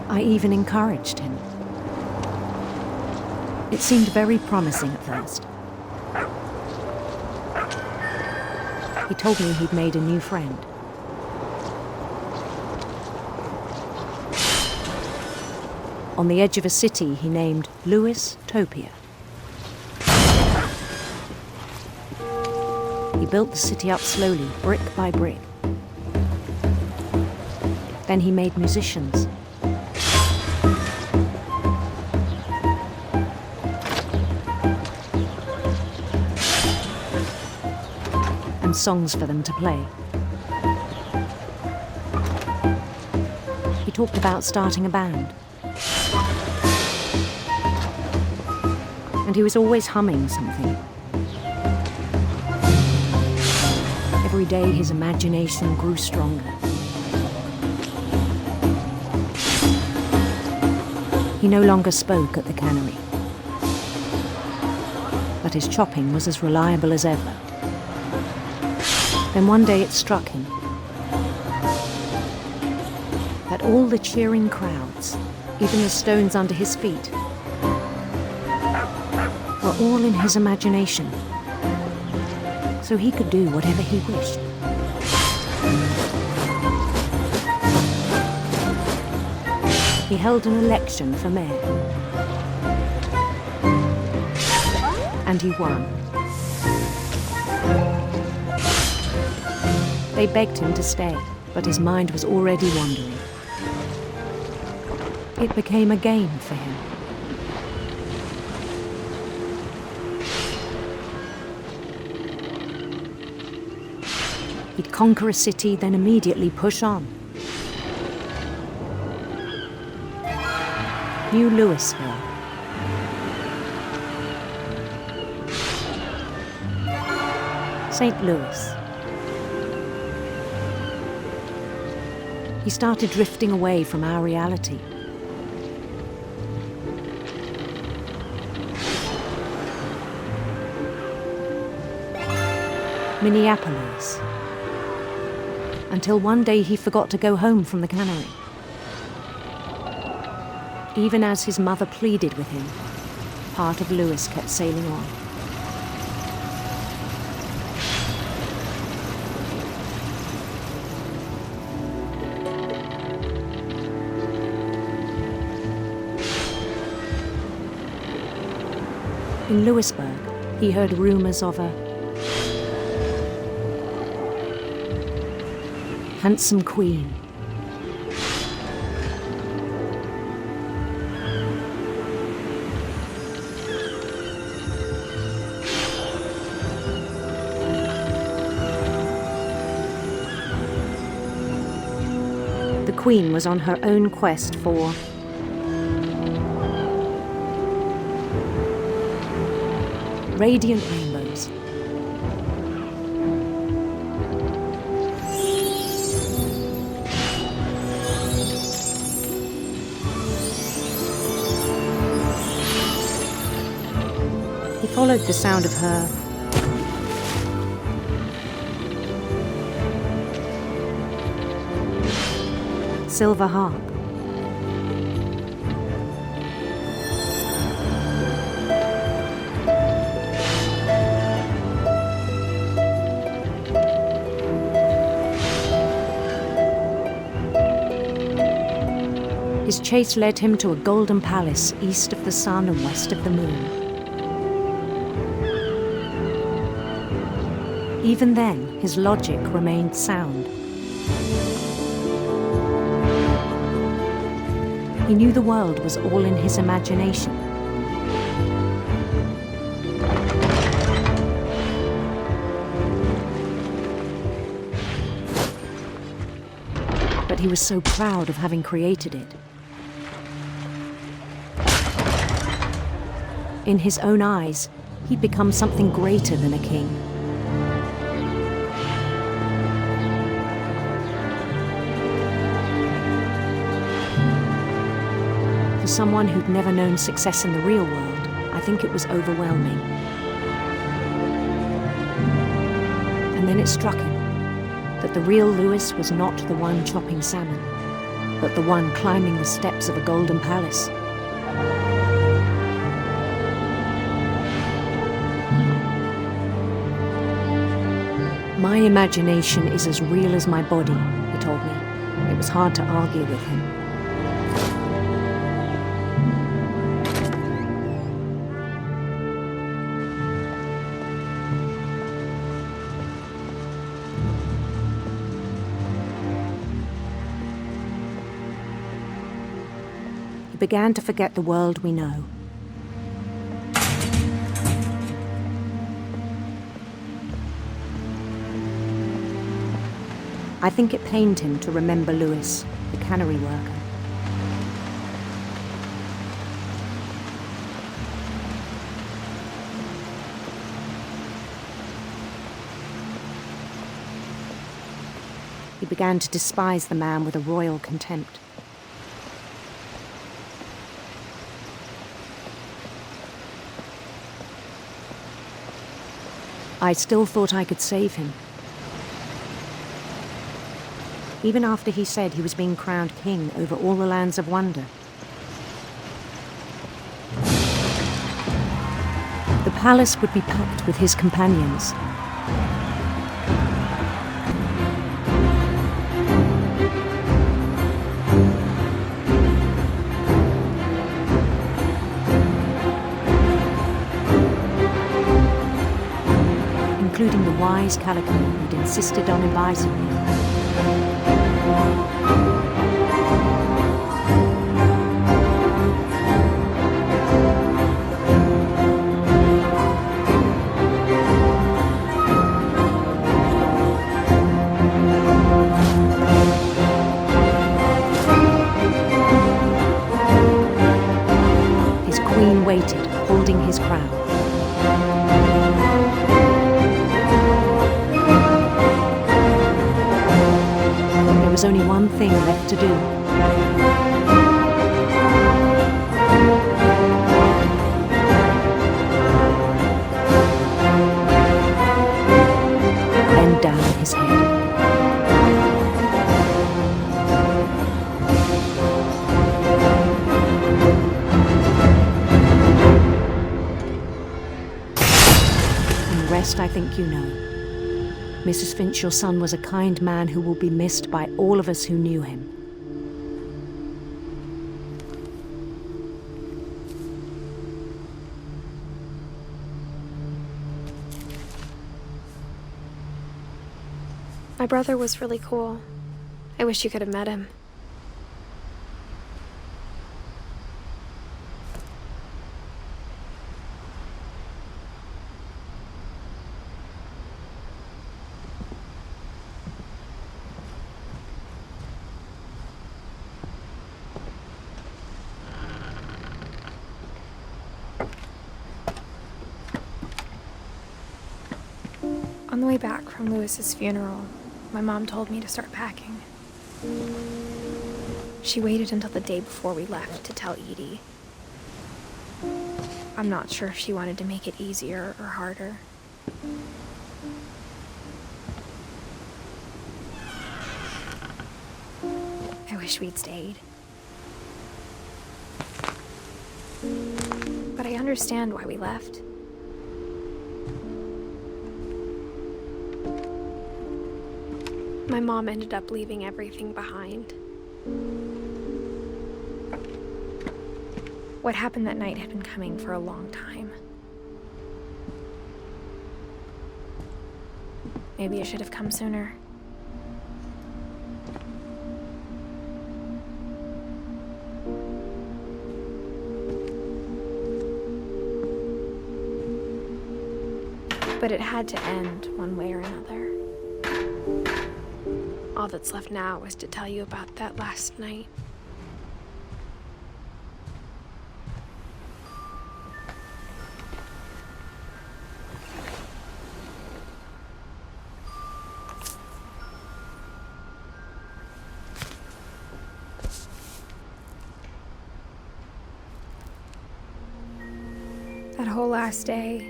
I even encouraged him. It seemed very promising at first. He told me he'd made a new friend. On the edge of a city he named Lewis-topia. He built the city up slowly, brick by brick. Then he made musicians. And songs for them to play. He talked about starting a band. And he was always humming something. Every day his imagination grew stronger. He no longer spoke at the cannery. But his chopping was as reliable as ever. Then one day it struck him that all the cheering crowds, even the stones under his feet, were all in his imagination, so he could do whatever he wished. He held an election for mayor, and he won. They begged him to stay, but his mind was already wandering. It became a game for him. He'd conquer a city, then immediately push on. New Louisville. St. Louis. He started drifting away from our reality. Minneapolis. Until one day he forgot to go home from the cannery. Even as his mother pleaded with him, part of Lewis kept sailing on. In Lewisburg, he heard rumors of a handsome queen. The queen was on her own quest for radiant rainbows. He followed the sound of her silver harp. His chase led him to a golden palace east of the sun and west of the moon. Even then, his logic remained sound. He knew the world was all in his imagination. But he was so proud of having created it. In his own eyes, he'd become something greater than a king. someone who'd never known success in the real world, I think it was overwhelming. And then it struck him that the real Lewis was not the one chopping salmon, but the one climbing the steps of a golden palace. My imagination is as real as my body, he told me. It was hard to argue with him. He began to forget the world we know. I think it pained him to remember Lewis, the cannery worker. He began to despise the man with a royal contempt. I still thought I could save him. Even after he said he was being crowned king over all the lands of wonder. The palace would be packed with his companions. Including the wise Calico who'd insisted on advising me. His queen waited, holding his crown. There was only one thing left to do. Bend down his head. And the rest I think you know. Mrs. Finch, your son was a kind man who will be missed by all of us who knew him. My brother was really cool. I wish you could have met him. On the way back from Lewis's funeral, my mom told me to start packing. She waited until the day before we left to tell Edie. I'm not sure if she wanted to make it easier or harder. I wish we'd stayed. But I understand why we left. My mom ended up leaving everything behind. What happened that night had been coming for a long time. Maybe I should have come sooner. But it had to end one way or another. All that's left now is to tell you about that last night. That whole last day,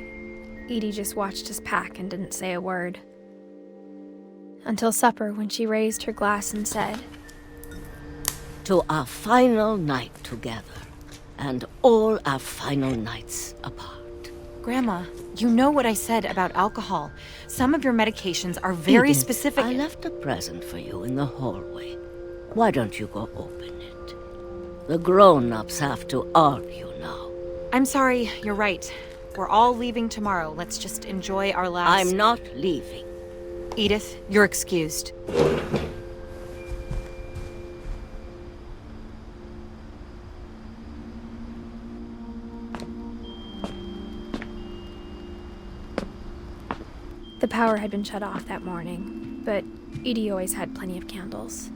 Edie just watched us pack and didn't say a word. Until supper, when she raised her glass and said, "To our final night together, and all our final nights apart." Grandma, you know what I said about alcohol. Some of your medications are very Edith, specific. I left a present for you in the hallway. Why don't you go open it? The grown-ups have to argue now. I'm sorry, you're right. We're all leaving tomorrow. Let's just enjoy our last... I'm not leaving. Edith, you're excused. The power had been shut off that morning, but Edie always had plenty of candles.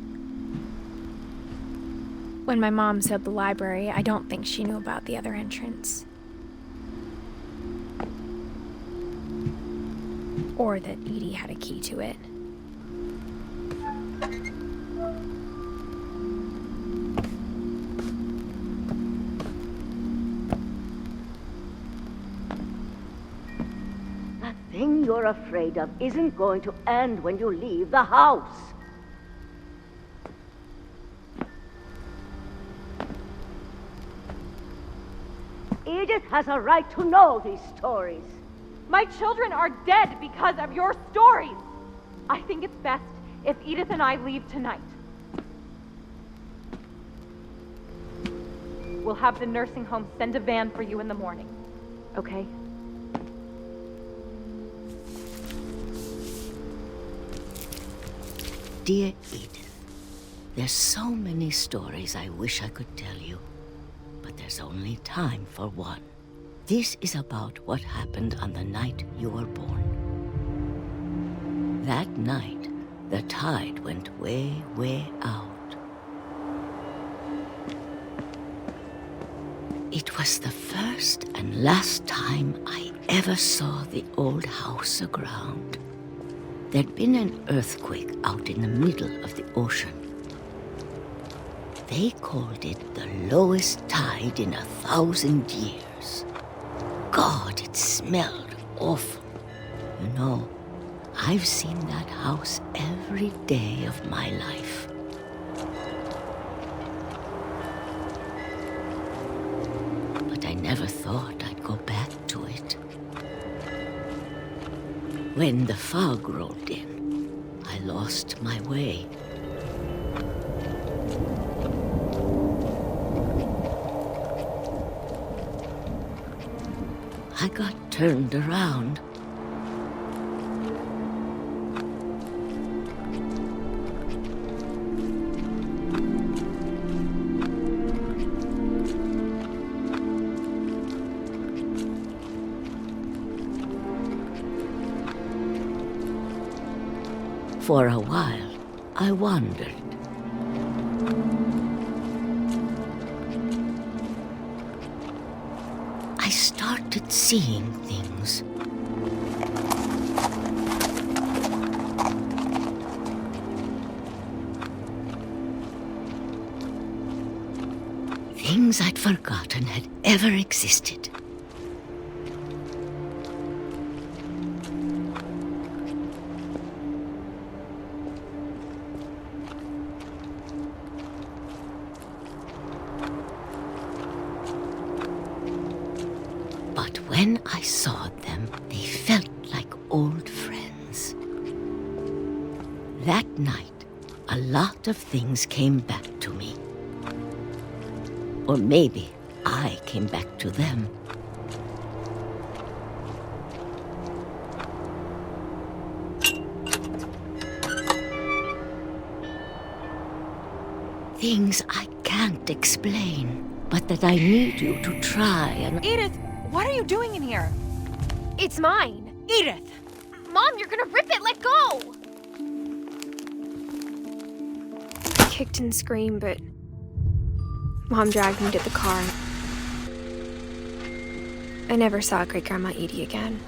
When my mom sealed the library, I don't think she knew about the other entrance. Or that Edie had a key to it. That thing you're afraid of isn't going to end when you leave the house. Edith has a right to know these stories. My children are dead because of your stories. I think it's best if Edith and I leave tonight. We'll have the nursing home send a van for you in the morning, okay? Dear Edith, there's so many stories I wish I could tell you, but there's only time for one. This is about what happened on the night you were born. That night, the tide went way, way out. It was the first and last time I ever saw the old house aground. There'd been an earthquake out in the middle of the ocean. They called it the lowest tide in 1,000 years. God, it smelled awful. You know, I've seen that house every day of my life. But I never thought I'd go back to it. When the fog rolled in, I lost my way. I got turned around. For a while, I wandered. I started seeing things. Things I'd forgotten had ever existed. But when I saw them, they felt like old friends. That night, a lot of things came back to me. Or maybe I came back to them. Things I can't explain, but that I need you to try and... Edith, what are you doing in here? It's mine. Edith! Mom, you're gonna rip it! Let go! I kicked and screamed, but Mom dragged me to the car. I never saw Great-Grandma Edie again.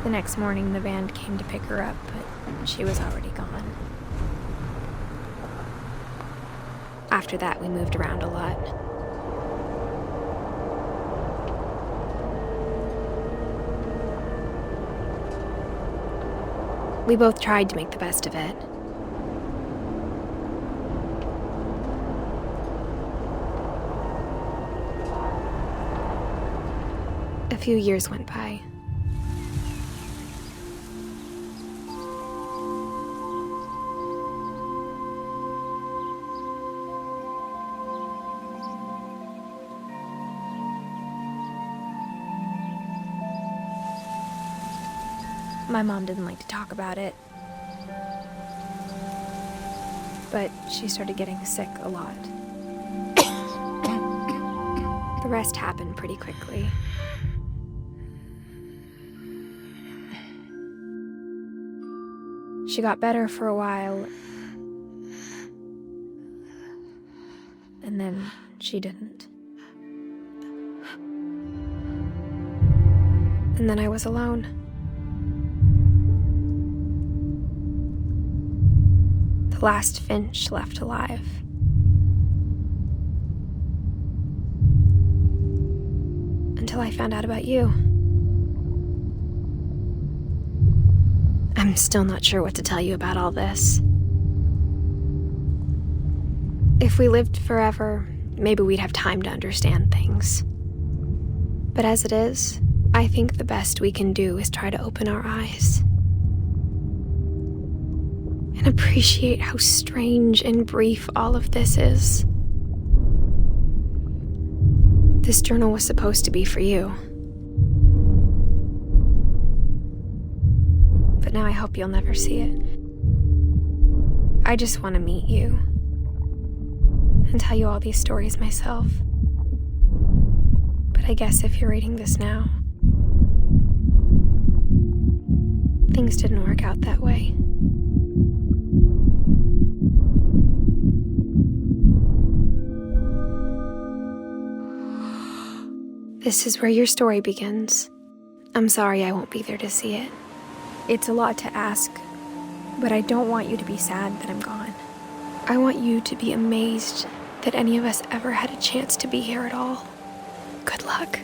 The next morning, the van came to pick her up, but she was already gone. After that, we moved around a lot. We both tried to make the best of it. A few years went by. My mom didn't like to talk about it, but she started getting sick a lot. The rest happened pretty quickly. She got better for a while, and then she didn't. And then I was alone. The last Finch left alive. Until I found out about you. I'm still not sure what to tell you about all this. If we lived forever, maybe we'd have time to understand things. But as it is, I think the best we can do is try to open our eyes. And appreciate how strange and brief all of this is. This journal was supposed to be for you. But now I hope you'll never see it. I just want to meet you and tell you all these stories myself. But I guess if you're reading this now, things didn't work out that way. This is where your story begins. I'm sorry I won't be there to see it. It's a lot to ask, but I don't want you to be sad that I'm gone. I want you to be amazed that any of us ever had a chance to be here at all. Good luck.